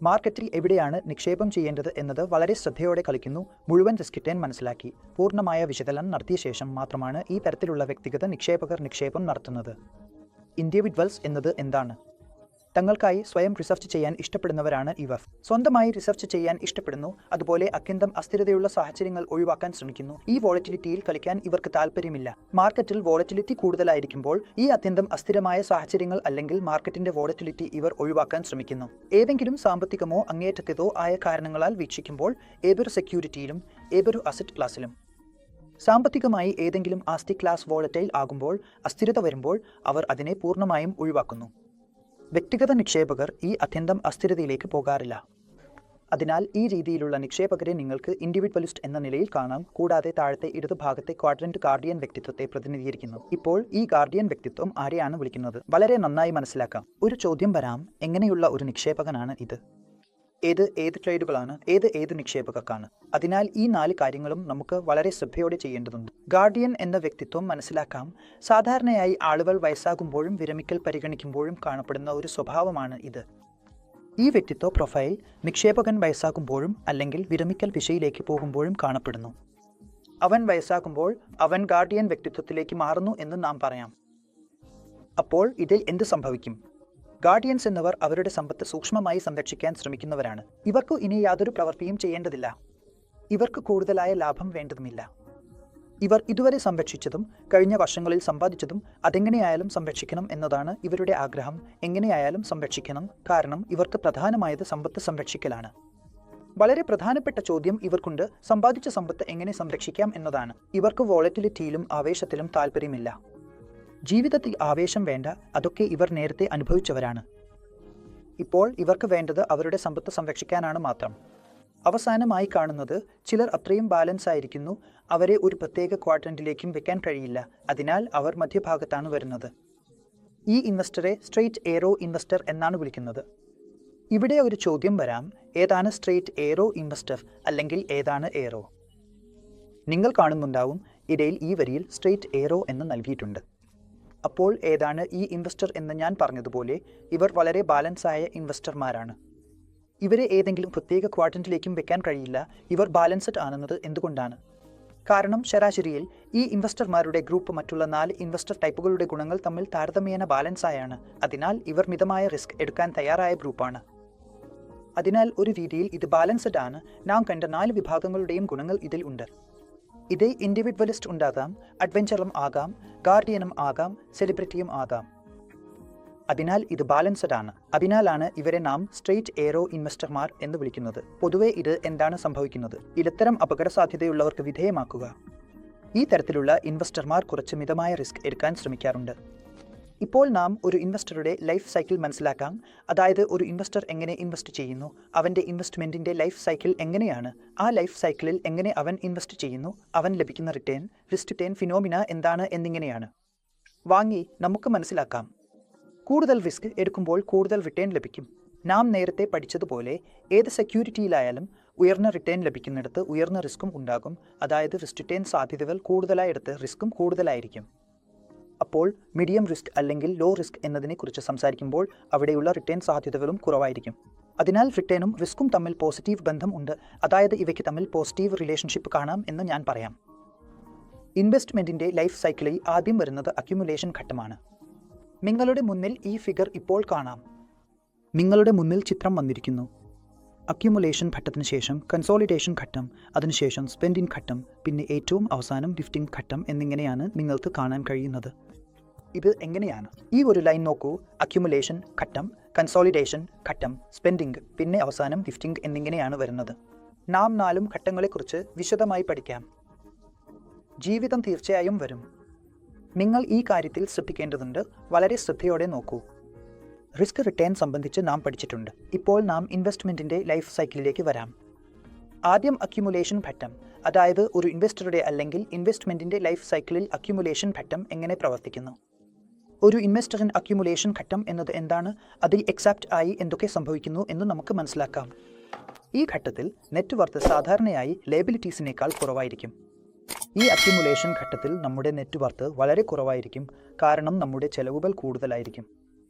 [SPEAKER 1] മാർക്കറ്റിൽ എവിടെയാണ് നിക്ഷേപം ചെയ്യേണ്ടത് എന്നത് വളരെ ശ്രദ്ധയോടെ കളിക്കുന്നു. മുഴുവൻ റിസ്ക് ടേൺ മനസ്സിലാക്കി പൂർണ്ണമായ വിശകലനം നടത്തിയ ശേഷം മാത്രമാണ് ഈ തരത്തിലുള്ള വ്യക്തിഗത നിക്ഷേപകർ നിക്ഷേപം നടത്തുന്നത്. ഇൻഡിവിജ്വൽസ് എന്നത് എന്താണ്? തങ്ങൾക്കായി സ്വയം റിസർച്ച് ചെയ്യാൻ ഇഷ്ടപ്പെടുന്നവരാണ് ഇവർ. സ്വന്തമായി റിസർച്ച് ചെയ്യാൻ ഇഷ്ടപ്പെടുന്നു, അതുപോലെ അത്യന്തം അസ്ഥിരതയുള്ള സാഹചര്യങ്ങൾ ഒഴിവാക്കാൻ ശ്രമിക്കുന്നു. ഈ വോളറ്റിലിറ്റിയിൽ കളിക്കാൻ ഇവർക്ക് താല്പര്യമില്ല. മാർക്കറ്റിൽ വോളറ്റിലിറ്റി കൂടുതലായിരിക്കുമ്പോൾ ഈ അത്യന്തം അസ്ഥിരമായ സാഹചര്യങ്ങൾ അല്ലെങ്കിൽ മാർക്കറ്റിന്റെ വോളറ്റിലിറ്റി ഇവർ ഒഴിവാക്കാൻ ശ്രമിക്കുന്നു. ഏതെങ്കിലും സാമ്പത്തികമോ അങ്ങേയറ്റത്തേതോ ആയ കാരണങ്ങളാൽ വീക്ഷിക്കുമ്പോൾ ഏതൊരു സെക്യൂരിറ്റിയിലും ഏതൊരു അസറ്റ് ക്ലാസ്സിലും സാമ്പത്തികമായി ഏതെങ്കിലും ആസ്തി ക്ലാസ് വോളറ്റൈൽ ആകുമ്പോൾ, അസ്ഥിരത വരുമ്പോൾ അവർ അതിനെ പൂർണ്ണമായും ഒഴിവാക്കുന്നു. വ്യക്തിഗത നിക്ഷേപകർ ഈ അത്യന്തം അസ്ഥിരതയിലേക്ക് പോകാറില്ല. അതിനാൽ ഈ രീതിയിലുള്ള നിക്ഷേപകരെ നിങ്ങൾക്ക് ഇൻഡിവിജ്വലിസ്റ്റ് എന്ന നിലയിൽ കാണാം. കൂടാതെ താഴത്തെ ഇടതുഭാഗത്തെ ക്വാഡ്രന്റ് ഗാർഡിയൻ വ്യക്തിത്വത്തെ പ്രതിനിധീകരിക്കുന്നു. ഇപ്പോൾ ഈ ഗാർഡിയൻ വ്യക്തിത്വം ആരെയാണ് വിളിക്കുന്നത്? വളരെ നന്നായി മനസ്സിലാക്കാം. ഒരു ചോദ്യം വരാം, എങ്ങനെയുള്ള ഒരു നിക്ഷേപകനാണ് ഇത്? ഏത് ട്രേഡുകളാണ്? ഏത് നിക്ഷേപകർക്കാണ്? അതിനാൽ ഈ 4 കാര്യങ്ങളും നമുക്ക് വളരെ ശ്രദ്ധയോടെ ചെയ്യേണ്ടതുണ്ട്. ഗാർഡിയൻ എന്ന വ്യക്തിത്വം മനസ്സിലാക്കാം. സാധാരണയായി ആളുകൾ വയസ്സാകുമ്പോഴും വിരമിക്കൽ പരിഗണിക്കുമ്പോഴും കാണപ്പെടുന്ന ഒരു സ്വഭാവമാണ് ഇത്. ഈ വ്യക്തിത്വ പ്രൊഫൈൽ നിക്ഷേപകൻ വയസ്സാകുമ്പോഴും അല്ലെങ്കിൽ വിരമിക്കൽ ദിശയിലേക്ക് പോകുമ്പോഴും കാണപ്പെടുന്നു. അവൻ വയസ്സാകുമ്പോൾ അവൻ ഗാർഡിയൻ വ്യക്തിത്വത്തിലേക്ക് മാറുന്നു എന്ന് നാം പറയാം. അപ്പോൾ ഇതിൽ എന്ത് സംഭവിക്കും? ഗാർഡിയൻസ് എന്നവർ അവരുടെ സമ്പത്ത് സൂക്ഷ്മമായി സംരക്ഷിക്കാൻ ശ്രമിക്കുന്നവരാണ്. ഇവർക്ക് ഇനി യാതൊരു പ്രവൃത്തിയും ചെയ്യേണ്ടതില്ല. ഇവർക്ക് കൂടുതലായ ലാഭം വേണ്ടതുമില്ല. ഇവർ ഇതുവരെ സംരക്ഷിച്ചതും കഴിഞ്ഞ വർഷങ്ങളിൽ സമ്പാദിച്ചതും അതെങ്ങനെയായാലും സംരക്ഷിക്കണം എന്നതാണ് ഇവരുടെ ആഗ്രഹം. എങ്ങനെയായാലും സംരക്ഷിക്കണം, കാരണം ഇവർക്ക് പ്രധാനമായത് സമ്പത്ത് സംരക്ഷിക്കലാണ്. വളരെ പ്രധാനപ്പെട്ട ചോദ്യം ഇവർക്കുണ്ട്, സമ്പാദിച്ച സമ്പത്ത് എങ്ങനെ സംരക്ഷിക്കാം എന്നതാണ്. ഇവർക്ക് വോളറ്റിലിറ്റിയിലും ആവേശത്തിലും താല്പര്യമില്ല. ജീവിതത്തിൽ ആവേശം വേണ്ട, അതൊക്കെ ഇവർ നേരത്തെ അനുഭവിച്ചവരാണ്. ഇപ്പോൾ ഇവർക്ക് വേണ്ടത് അവരുടെ സമ്പത്ത് സംരക്ഷിക്കാനാണ് മാത്രം. അവസാനമായി കാണുന്നത് ചിലർ അത്രയും ബാലൻസ് ആയിരിക്കുന്നു, അവരെ ഒരു പ്രത്യേക ക്വാഡ്രന്റിലേക്കും വെക്കാൻ കഴിയില്ല. അതിനാൽ അവർ മധ്യഭാഗത്താണ് വരുന്നത്. ഈ ഇൻവെസ്റ്ററെ സ്ട്രെയിറ്റ് ഏറോ ഇൻവെസ്റ്റർ എന്നാണ് വിളിക്കുന്നത്. ഇവിടെ ഒരു ചോദ്യം വരാം, ഏതാണ് സ്ട്രെയിറ്റ് ഏറോ ഇൻവെസ്റ്റർ അല്ലെങ്കിൽ ഏതാണ് ഏറോ? നിങ്ങൾ കാണുന്നുണ്ടാവും, ഇടയിൽ ഈ വരിയിൽ സ്ട്രെയിറ്റ് ഏറോ എന്ന് നൽകിയിട്ടുണ്ട്. അപ്പോൾ ഏതാണ് ഈ ഇൻവെസ്റ്റർ എന്ന് ഞാൻ പറഞ്ഞതുപോലെ ഇവർ വളരെ ബാലൻസായ ഇൻവെസ്റ്റർമാരാണ്. ഇവരെ ഏതെങ്കിലും പ്രത്യേക ക്വാഡ്രന്റിലേക്കും വെക്കാൻ കഴിയില്ല. ഇവർ ബാലൻസ്ഡ് ആണെന്നത് എന്തുകൊണ്ടാണ്? കാരണം ശരാശരിയിൽ ഈ ഇൻവെസ്റ്റർമാരുടെ ഗ്രൂപ്പ് മറ്റുള്ള 4 ഇൻവെസ്റ്റർ ടൈപ്പുകളുടെ ഗുണങ്ങൾ തമ്മിൽ താരതമ്യേന ബാലൻസായാണ്. അതിനാൽ ഇവർ മിതമായ റിസ്ക് എടുക്കാൻ തയ്യാറായ ഗ്രൂപ്പാണ്. അതിനാൽ ഒരു രീതിയിൽ ഇത് ബാലൻസ്ഡ് ആണ്. നാം കണ്ട 4 വിഭാഗങ്ങളുടെയും ഗുണങ്ങൾ ഇതിൽ ഉണ്ട്. ഇത് ഇൻഡിവിജ്വലിസ്റ്റ് ഉണ്ടാകാം, അഡ്വഞ്ചറും ആകാം, ഗാർഡിയനും ആകാം, സെലിബ്രിറ്റിയും ആകാം. അതിനാൽ ഇത് ബാലൻസ്ഡ് ആണ്. അതിനാലാണ് ഇവരെ നാം സ്ട്രെയിറ്റ് ഏറോ ഇൻവെസ്റ്റർമാർ എന്ന് വിളിക്കുന്നത്. പൊതുവെ ഇത് എന്താണ് സംഭവിക്കുന്നത്? ഇടത്തരം അപകട സാധ്യതയുള്ളവർക്ക് വിധേയമാക്കുക. ഈ തരത്തിലുള്ള ഇൻവെസ്റ്റർമാർ കുറച്ച് മിതമായ റിസ്ക് എടുക്കാൻ ശ്രമിക്കാറുണ്ട്. ഇപ്പോൾ നാം ഒരു ഇൻവെസ്റ്ററുടെ ലൈഫ് സൈക്കിൾ മനസ്സിലാക്കാം. അതായത് ഒരു ഇൻവെസ്റ്റർ എങ്ങനെ ഇൻവെസ്റ്റ് ചെയ്യുന്നു, അവൻ്റെ ഇൻവെസ്റ്റ്മെൻറ്റിൻ്റെ ലൈഫ് സൈക്കിൾ എങ്ങനെയാണ്, ആ ലൈഫ് സൈക്കിളിൽ എങ്ങനെ അവൻ ഇൻവെസ്റ്റ് ചെയ്യുന്നു, അവൻ ലഭിക്കുന്ന റിട്ടേൺ, റിസ്ക് ടേൺ ഫിനോമിന എന്താണ് എന്നിങ്ങനെയാണ്. വാങ്ങി നമുക്ക് മനസ്സിലാക്കാം. കൂടുതൽ റിസ്ക് എടുക്കുമ്പോൾ കൂടുതൽ റിട്ടേൺ ലഭിക്കും. നാം നേരത്തെ പഠിച്ചതുപോലെ ഏത് സെക്യൂരിറ്റിയിലായാലും ഉയർന്ന റിട്ടേൺ ലഭിക്കുന്നിടത്ത് ഉയർന്ന റിസ്ക്കും ഉണ്ടാകും. അതായത് റിസ്ക് റിട്ടേൺ സാധ്യതകൾ കൂടുതലായിടത്ത് റിസ്ക്കും കൂടുതലായിരിക്കും. അപ്പോൾ മീഡിയം റിസ്ക് അല്ലെങ്കിൽ ലോ റിസ്ക് എന്നതിനെക്കുറിച്ച് സംസാരിക്കുമ്പോൾ അവിടെയുള്ള റിട്ടേൺ സാധ്യതകളും കുറവായിരിക്കും. അതിനാൽ റിട്ടേണും റിസ്ക്കും തമ്മിൽ പോസിറ്റീവ് ബന്ധം ഉണ്ട്. അതായത് ഇവയ്ക്ക് തമ്മിൽ പോസിറ്റീവ് റിലേഷൻഷിപ്പ് കാണാം എന്ന് ഞാൻ പറയാം. ഇൻവെസ്റ്റ്മെൻറ്റിൻ്റെ ലൈഫ് സൈക്കിളിൽ ആദ്യം വരുന്നത് അക്യുമുലേഷൻ ഘട്ടമാണ്. നിങ്ങളുടെ മുന്നിൽ ഈ ഫിഗർ ഇപ്പോൾ കാണാം. നിങ്ങളുടെ മുന്നിൽ ചിത്രം വന്നിരിക്കുന്നു. അക്യുമുലേഷൻ ഘട്ടത്തിന് ശേഷം കൺസോളിഡേഷൻ ഘട്ടം, അതിനുശേഷം സ്പെൻഡിംഗ് ഘട്ടം, പിന്നെ ഏറ്റവും അവസാനം ഗിഫ്റ്റിംഗ് ഘട്ടം എന്നിങ്ങനെയാണ് നിങ്ങൾക്ക് കാണാൻ കഴിയുന്നത്. ഇത് എങ്ങനെയാണ്? ഈ ഒരു ലൈൻ നോക്കൂ. അക്യുമുലേഷൻ ഘട്ടം, കൺസോളിഡേഷൻ ഘട്ടം, സ്പെൻഡിംഗ്, പിന്നെ അവസാനം ഗിഫ്റ്റിംഗ് എന്നിങ്ങനെയാണ് വരുന്നത്. നാം 4 ഘട്ടങ്ങളെക്കുറിച്ച് വിശദമായി പഠിക്കാം. ജീവിതം തീർച്ചയായും വരും. നിങ്ങൾ ഈ കാര്യത്തിൽ ശ്രദ്ധിക്കേണ്ടതുണ്ട്. വളരെ ശ്രദ്ധയോടെ നോക്കൂ. റിസ്ക് റിട്ടേൺ സംബന്ധിച്ച് നാം പഠിച്ചിട്ടുണ്ട്. ഇപ്പോൾ നാം ഇൻവെസ്റ്റ്മെൻറ്റിൻ്റെ ലൈഫ് സൈക്കിളിലേക്ക് വരാം. ആദ്യം അക്യുമുലേഷൻ ഘട്ടം, അതായത് ഒരു ഇൻവെസ്റ്ററുടെ അല്ലെങ്കിൽ ഇൻവെസ്റ്റ്മെൻറ്റിൻ്റെ ലൈഫ് സൈക്കിളിൽ അക്യുമുലേഷൻ ഘട്ടം എങ്ങനെ പ്രവർത്തിക്കുന്നു. ഒരു ഇൻവെസ്റ്ററിന് അക്യുമുലേഷൻ ഘട്ടം എന്നത് എന്താണ്, അതിൽ എക്സാക്റ്റ് ആയി എന്തൊക്കെ സംഭവിക്കുന്നു എന്ന് നമുക്ക് മനസ്സിലാക്കാം. ഈ ഘട്ടത്തിൽ നെറ്റ് വർത്ത് സാധാരണയായി ലയബിലിറ്റീസിനേക്കാൾ കുറവായിരിക്കും. ഈ അക്യുമുലേഷൻ ഘട്ടത്തിൽ നമ്മുടെ നെറ്റ് വർത്ത് വളരെ കുറവായിരിക്കും, കാരണം നമ്മുടെ ചെലവുകൾ കൂടുതലായിരിക്കും.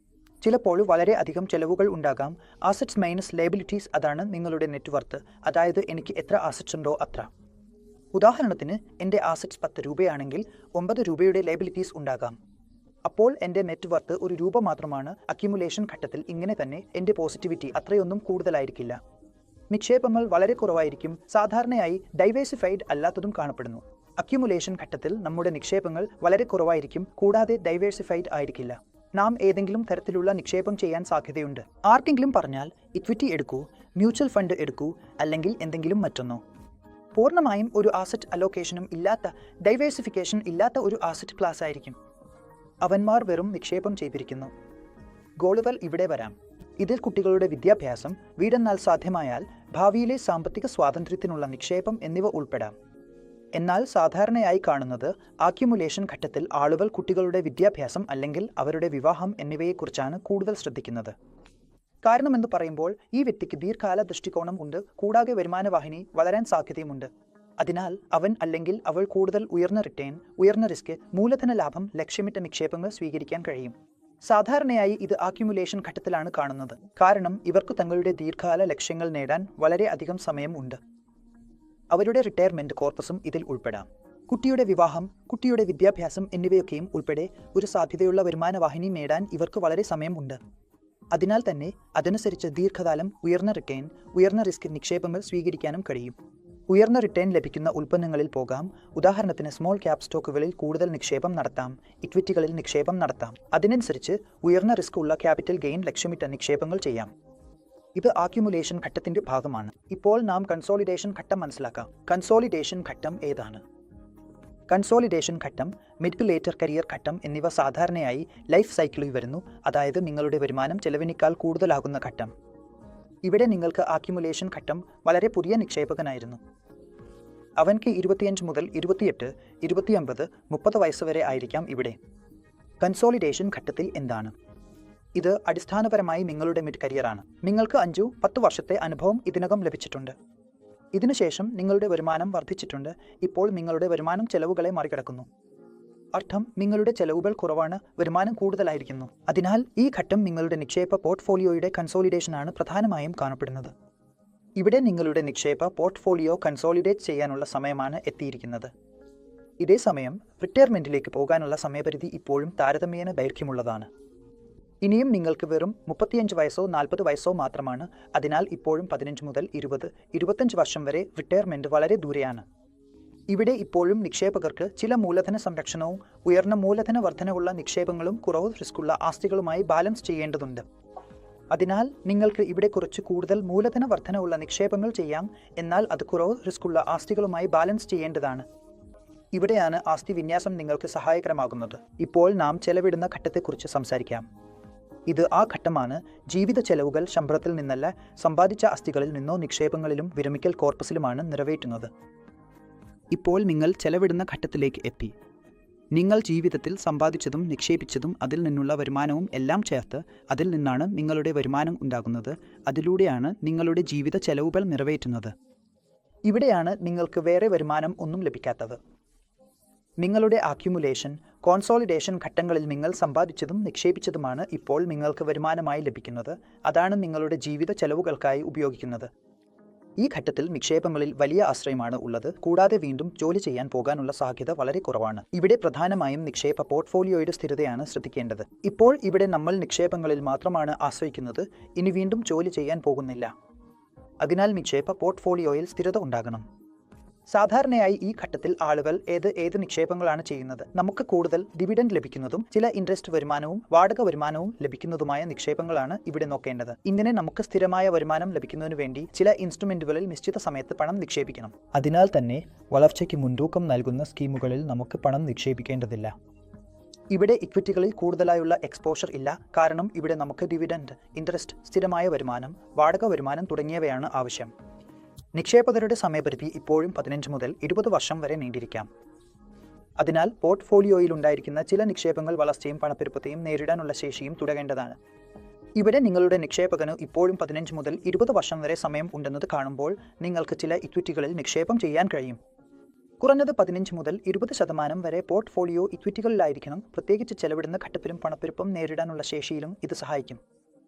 [SPEAKER 1] ചിലപ്പോൾ വളരെ അധികം ചെലവുകൾ ഉണ്ടാകാം. ആസറ്റ്സ് മൈനസ് ലയബിലിറ്റീസ്, അതാണ് നിങ്ങളുടെ നെറ്റ് വർത്ത്. അതായത് എനിക്ക് എത്ര ആസറ്റ്സ് ഉണ്ടോ അത്ര. ഉദാഹരണത്തിന് എൻ്റെ ആസറ്റ്സ് 10 രൂപയാണെങ്കിൽ 9 രൂപയുടെ ലയബിലിറ്റീസ് ഉണ്ടാകാം. അപ്പോൾ എൻ്റെ നെറ്റ് വർത്ത് 1 രൂപ മാത്രമാണ്. അക്യുമുലേഷൻ ഘട്ടത്തിൽ ഇങ്ങനെ തന്നെ എൻ്റെ പോസിറ്റിവിറ്റി അത്രയൊന്നും കൂടുതലായിരിക്കില്ല. നിക്ഷേപങ്ങൾ വളരെ കുറവായിരിക്കും. സാധാരണയായി ഡൈവേഴ്സിഫൈഡ് അല്ലാത്തതും കാണപ്പെടുന്നു. അക്യുമുലേഷൻ ഘട്ടത്തിൽ നമ്മുടെ നിക്ഷേപങ്ങൾ വളരെ കുറവായിരിക്കും, കൂടാതെ ഡൈവേഴ്സിഫൈഡ് ആയിരിക്കില്ല. നാം ഏതെങ്കിലും തരത്തിലുള്ള നിക്ഷേപം ചെയ്യാൻ സാധ്യതയുണ്ട്. ആർക്കെങ്കിലും പറഞ്ഞാൽ ഇക്വിറ്റി എടുക്കൂ, മ്യൂച്വൽ ഫണ്ട് എടുക്കൂ, അല്ലെങ്കിൽ എന്തെങ്കിലും മറ്റൊന്നോ. പൂർണ്ണമായും ഒരു ആസറ്റ് അലോക്കേഷനും ഇല്ലാത്ത, ഡൈവേഴ്സിഫിക്കേഷൻ ഇല്ലാത്ത ഒരു ആസറ്റ് ക്ലാസ് ആയിരിക്കും. അവന്മാർ വെറും നിക്ഷേപം ചെയ്തിരിക്കുന്നു. ഗോളുകൾ ഇവിടെ വരാം. ഇതിൽ കുട്ടികളുടെ വിദ്യാഭ്യാസം, വീടെന്നാൽ സാധ്യമായാൽ ഭാവിയിലെ സാമ്പത്തിക സ്വാതന്ത്ര്യത്തിനുള്ള നിക്ഷേപം എന്നിവ ഉൾപ്പെടാം. എന്നാൽ സാധാരണയായി കാണുന്നത് അക്യുമുലേഷൻ ഘട്ടത്തിൽ ആളുകൾ കുട്ടികളുടെ വിദ്യാഭ്യാസം അല്ലെങ്കിൽ അവരുടെ വിവാഹം എന്നിവയെക്കുറിച്ചാണ് കൂടുതൽ ശ്രദ്ധിക്കുന്നത്. കാരണമെന്ന് പറയുമ്പോൾ ഈ വ്യക്തിക്ക് ദീർഘകാല ദൃഷ്ടികോണം ഉണ്ട്, കൂടാതെ വരുമാനവാഹിനി വളരാൻ സാധ്യതയുമുണ്ട്. അതിനാൽ അവൻ അല്ലെങ്കിൽ അവൾ കൂടുതൽ ഉയർന്ന റിട്ടേൺ, ഉയർന്ന റിസ്ക്, മൂലധന ലാഭം ലക്ഷ്യമിട്ട നിക്ഷേപങ്ങൾ സ്വീകരിക്കാൻ കഴിയും. സാധാരണയായി ഇത് അക്യുമുലേഷൻ ഘട്ടത്തിലാണ് കാണുന്നത്, കാരണം ഇവർക്ക് തങ്ങളുടെ ദീർഘകാല ലക്ഷ്യങ്ങൾ നേടാൻ വളരെ അധികം സമയം ഉണ്ട്. അവരുടെ റിട്ടയർമെൻറ്റ് കോർപ്പസും ഇതിൽ ഉൾപ്പെടാം. കുട്ടിയുടെ വിവാഹം, കുട്ടിയുടെ വിദ്യാഭ്യാസം എന്നിവയൊക്കെയും ഉൾപ്പെടെ ഒരു സാധ്യതയുള്ള വരുമാനവാഹിനി നേടാൻ ഇവർക്ക് വളരെ സമയം ഉണ്ട്. അതിനാൽ തന്നെ അതനുസരിച്ച് ദീർഘകാലം ഉയർന്ന റിട്ടേൺ, ഉയർന്ന റിസ്ക് നിക്ഷേപങ്ങൾ സ്വീകരിക്കാനും കഴിയും. ഉയർന്ന റിട്ടേൺ ലഭിക്കുന്ന ഉൽപ്പന്നങ്ങളിൽ പോകാം. ഉദാഹരണത്തിന് സ്മോൾ ക്യാപ് സ്റ്റോക്കുകളിൽ കൂടുതൽ നിക്ഷേപം നടത്താം, ഇക്വിറ്റികളിൽ നിക്ഷേപം നടത്താം. അതിനനുസരിച്ച് ഉയർന്ന റിസ്ക് ഉള്ള ക്യാപിറ്റൽ ഗെയിൻ ലക്ഷ്യമിട്ട നിക്ഷേപങ്ങൾ ചെയ്യാം. ഇത് അക്യുമുലേഷൻ ഘട്ടത്തിൻ്റെ ഭാഗമാണ്. ഇപ്പോൾ നാം കൺസോളിഡേഷൻ ഘട്ടം മനസ്സിലാക്കാം. കൺസോളിഡേഷൻ ഘട്ടം ഏതാണ്? കൺസോളിഡേഷൻ ഘട്ടം, മിഡ് ലേറ്റർ കരിയർ ഘട്ടം എന്നിവ സാധാരണയായി ലൈഫ് സൈക്കിളിൽ വരുന്നു. അതായത് നിങ്ങളുടെ വരുമാനം ചെലവിനേക്കാൾ കൂടുതലാകുന്ന ഘട്ടം. ഇവിടെ നിങ്ങൾക്ക് അക്യുമുലേഷൻ ഘട്ടം വളരെ പുതിയ നിക്ഷേപകനായിരുന്നു. അവൻക്ക് 25 മുതൽ 28, 29, 30 വയസ്സ് വരെ ആയിരിക്കാം ഇവിടെ. കൺസോളിഡേഷൻ ഘട്ടത്തിൽ എന്താണ്? ഇത് അടിസ്ഥാനപരമായി നിങ്ങളുടെ മിഡ് കരിയറാണ്. നിങ്ങൾക്ക് 5-10 വർഷത്തെ അനുഭവം ഇതിനകം ലഭിച്ചിട്ടുണ്ട്. ഇതിനുശേഷം നിങ്ങളുടെ വരുമാനം വർദ്ധിച്ചിട്ടുണ്ട്. ഇപ്പോൾ നിങ്ങളുടെ വരുമാനം ചെലവുകളെ മറികടക്കുന്നു. അർത്ഥം നിങ്ങളുടെ ചെലവുകൾ കുറവാണ്, വരുമാനം കൂടുതലായിരിക്കുന്നു. അതിനാൽ ഈ ഘട്ടം നിങ്ങളുടെ നിക്ഷേപ പോർട്ട്ഫോളിയോയുടെ കൺസോളിഡേഷനാണ് പ്രധാനമായും കാണപ്പെടുന്നത്. ഇവിടെ നിങ്ങളുടെ നിക്ഷേപ പോർട്ട്ഫോളിയോ കൺസോളിഡേറ്റ് ചെയ്യാനുള്ള സമയമാണ് എത്തിയിരിക്കുന്നത്. ഇതേ സമയം റിട്ടയർമെൻറ്റിലേക്ക് പോകാനുള്ള സമയപരിധി ഇപ്പോഴും താരതമ്യേന ദൈർഘ്യമുള്ളതാണ്. ഇനിയും നിങ്ങൾക്ക് വെറും 35 വയസ്സോ 40 വയസ്സോ മാത്രമാണ്. അതിനാൽ ഇപ്പോഴും 15 മുതൽ 20-25 വർഷം വരെ റിട്ടയർമെൻറ്റ് വളരെ ദൂരെയാണ്. ഇവിടെ ഇപ്പോഴും നിക്ഷേപകർക്ക് ചില മൂലധന സംരക്ഷണവും ഉയർന്ന മൂലധന വർധനവുള്ള നിക്ഷേപങ്ങളും കുറവ് റിസ്ക്കുള്ള ആസ്തികളുമായി ബാലൻസ് ചെയ്യേണ്ടതുണ്ട്. അതിനാൽ നിങ്ങൾക്ക് ഇവിടെ കുറച്ച് കൂടുതൽ മൂലധന വർധനവുള്ള നിക്ഷേപങ്ങൾ ചെയ്യാം, എന്നാൽ അത് കുറവ് റിസ്ക്കുള്ള ആസ്തികളുമായി ബാലൻസ് ചെയ്യേണ്ടതാണ്. ഇവിടെയാണ് ആസ്തി വിന്യാസം നിങ്ങൾക്ക് സഹായകരമാകുന്നത്. ഇപ്പോൾ നാം ചെലവിടുന്ന ഘട്ടത്തെക്കുറിച്ച് സംസാരിക്കാം. ഇത് ആ ഘട്ടമാണ്. ജീവിത ചെലവുകൾ ശമ്പളത്തിൽ നിന്നല്ല, സമ്പാദിച്ച ആസ്തികളിൽ നിന്നോ നിക്ഷേപങ്ങളിലും വിരമിക്കൽ കോർപ്പസിലുമാണ് നിറവേറ്റുന്നത്. ഇപ്പോൾ നിങ്ങൾ ചെലവിടുന്ന ഘട്ടത്തിലേക്ക് എത്തി. നിങ്ങൾ ജീവിതത്തിൽ സമ്പാദിച്ചതും നിക്ഷേപിച്ചതും അതിൽ നിന്നുള്ള വരുമാനവും എല്ലാം ചേർത്ത് അതിൽ നിന്നാണ് നിങ്ങളുടെ വരുമാനം ഉണ്ടാകുന്നത്. അതിലൂടെയാണ് നിങ്ങളുടെ ജീവിത ചെലവുകൾ നിറവേറ്റുന്നത്. ഇവിടെയാണ് നിങ്ങൾക്ക് വേറെ വരുമാനം ഒന്നും ലഭിക്കാത്തത്. നിങ്ങളുടെ അക്യുമുലേഷൻ, കോൺസോളിഡേഷൻ ഘട്ടങ്ങളിൽ നിങ്ങൾ സമ്പാദിച്ചതും നിക്ഷേപിച്ചതുമാണ് ഇപ്പോൾ നിങ്ങൾക്ക് വരുമാനമായി ലഭിക്കുന്നത്. അതാണ് നിങ്ങളുടെ ജീവിത ചെലവുകൾക്കായി ഉപയോഗിക്കുന്നത്. ഈ ഘട്ടത്തിൽ നിക്ഷേപങ്ങളിൽ വലിയ ആശ്രയമാണ് ഉള്ളത്. കൂടാതെ വീണ്ടും ജോലി ചെയ്യാൻ പോകാനുള്ള സാധ്യത വളരെ കുറവാണ്. ഇവിടെ പ്രധാനമായും നിക്ഷേപ പോർട്ട്ഫോളിയോയുടെ സ്ഥിരതയാണ് ശ്രദ്ധിക്കേണ്ടത്. ഇപ്പോൾ ഇവിടെ നമ്മൾ നിക്ഷേപങ്ങളിൽ മാത്രമാണ് ആശ്രയിക്കുന്നത്. ഇനി വീണ്ടും ജോലി ചെയ്യാൻ പോകുന്നില്ല. അതിനാൽ നിക്ഷേപ പോർട്ട്ഫോളിയോയിൽ സ്ഥിരത ഉണ്ടാകണം. സാധാരണയായി ഈ ഘട്ടത്തിൽ ആളുകൾ ഏത് നിക്ഷേപങ്ങളാണ് ചെയ്യുന്നത്? നമുക്ക് കൂടുതൽ ഡിവിഡൻഡ് ലഭിക്കുന്നതും ചില ഇൻട്രസ്റ്റ് വരുമാനവും വാടക വരുമാനവും ലഭിക്കുന്നതുമായ നിക്ഷേപങ്ങളാണ് ഇവിടെ നോക്കേണ്ടത്. ഇങ്ങനെ നമുക്ക് സ്ഥിരമായ വരുമാനം ലഭിക്കുന്നതിനു വേണ്ടി ചില ഇൻസ്ട്രുമെന്റുകളിൽ നിശ്ചിത സമയത്ത് പണം നിക്ഷേപിക്കണം. അതിനാൽ തന്നെ വളർച്ചയ്ക്ക് മുൻതൂക്കം നൽകുന്ന സ്കീമുകളിൽ നമുക്ക് പണം നിക്ഷേപിക്കേണ്ടതില്ല. ഇവിടെ ഇക്വിറ്റികളിൽ കൂടുതലായുള്ള എക്സ്പോഷർ ഇല്ല. കാരണം ഇവിടെ നമുക്ക് ഡിവിഡൻഡ്, ഇൻട്രസ്റ്റ്, സ്ഥിരമായ വരുമാനം, വാടക വരുമാനം തുടങ്ങിയവയാണ് ആവശ്യം. നിക്ഷേപകരുടെ സമയപരിധി ഇപ്പോഴും 15 മുതൽ 20 വർഷം വരെ നീണ്ടിരിക്കാം. അതിനാൽ പോർട്ട്ഫോളിയോയിൽ ഉണ്ടായിരിക്കുന്ന ചില നിക്ഷേപങ്ങൾ വളർച്ചയും പണപ്പെരുപ്പത്തെയും നേരിടാനുള്ള ശേഷിയും തുടരേണ്ടതാണ്. ഇവിടെ നിങ്ങളുടെ നിക്ഷേപകന് ഇപ്പോഴും 15 മുതൽ 20 വർഷം വരെ സമയം ഉണ്ടെന്നത് കാണുമ്പോൾ നിങ്ങൾക്ക് ചില ഇക്വിറ്റികളിൽ നിക്ഷേപം ചെയ്യാൻ കഴിയും. കുറഞ്ഞത് 15 മുതൽ 20% വരെ പോർട്ട്ഫോളിയോ ഇക്വിറ്റികളിലായിരിക്കണം. പ്രത്യേകിച്ച് ചെലവിടുന്ന ഘട്ടത്തിലും പണപ്പെരുപ്പം നേരിടാനുള്ള ശേഷിയിലും ഇത് സഹായിക്കും.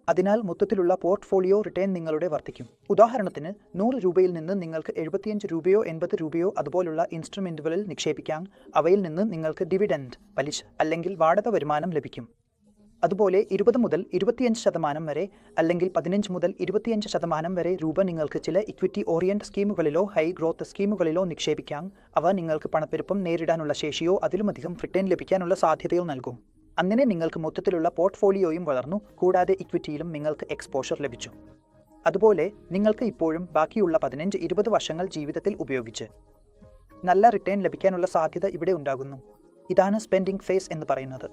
[SPEAKER 1] അതിനാൽ മൊത്തത്തിലുള്ള പോർട്ട്ഫോളിയോ റിട്ടേൺ നിങ്ങളുടെ വർദ്ധിക്കും. ഉദാഹരണത്തിന് 100 രൂപയിൽ നിന്ന് നിങ്ങൾക്ക് 75 രൂപയോ 80 രൂപയോ അതുപോലുള്ള ഇൻസ്ട്രുമെന്റുകളിൽ നിക്ഷേപിക്കാം. അവയിൽ നിന്ന് നിങ്ങൾക്ക് ഡിവിഡൻഡ്, പലിശ അല്ലെങ്കിൽ വാടക വരുമാനം ലഭിക്കും. അതുപോലെ 20 മുതൽ 25% വരെ അല്ലെങ്കിൽ 15 മുതൽ 25% വരെ രൂപ നിങ്ങൾക്ക് ചില ഇക്വിറ്റി ഓറിയന്റ് സ്കീമുകളിലോ ഹൈ ഗ്രോത്ത് സ്കീമുകളിലോ നിക്ഷേപിക്കാം. അവ നിങ്ങൾക്ക് പണപ്പെരുപ്പം നേരിടാനുള്ള ശേഷിയോ അതിലുമധികം റിട്ടേൺ ലഭിക്കാനുള്ള സാധ്യതയോ നൽകും. അങ്ങനെ നിങ്ങൾക്ക് മൊത്തത്തിലുള്ള പോർട്ട്ഫോളിയോയും വളർന്നു. കൂടാതെ ഇക്വിറ്റിയിലും നിങ്ങൾക്ക് എക്സ്പോഷർ ലഭിച്ചു. അതുപോലെ നിങ്ങൾക്ക് ഇപ്പോഴും ബാക്കിയുള്ള 15-20 വർഷങ്ങൾ ജീവിതത്തിൽ ഉപയോഗിച്ച് നല്ല റിട്ടേൺ ലഭിക്കാനുള്ള സാധ്യത ഇവിടെ ഉണ്ടാകുന്നു. ഇതാണ് സ്പെൻഡിംഗ് ഫേസ് എന്ന് പറയുന്നത്.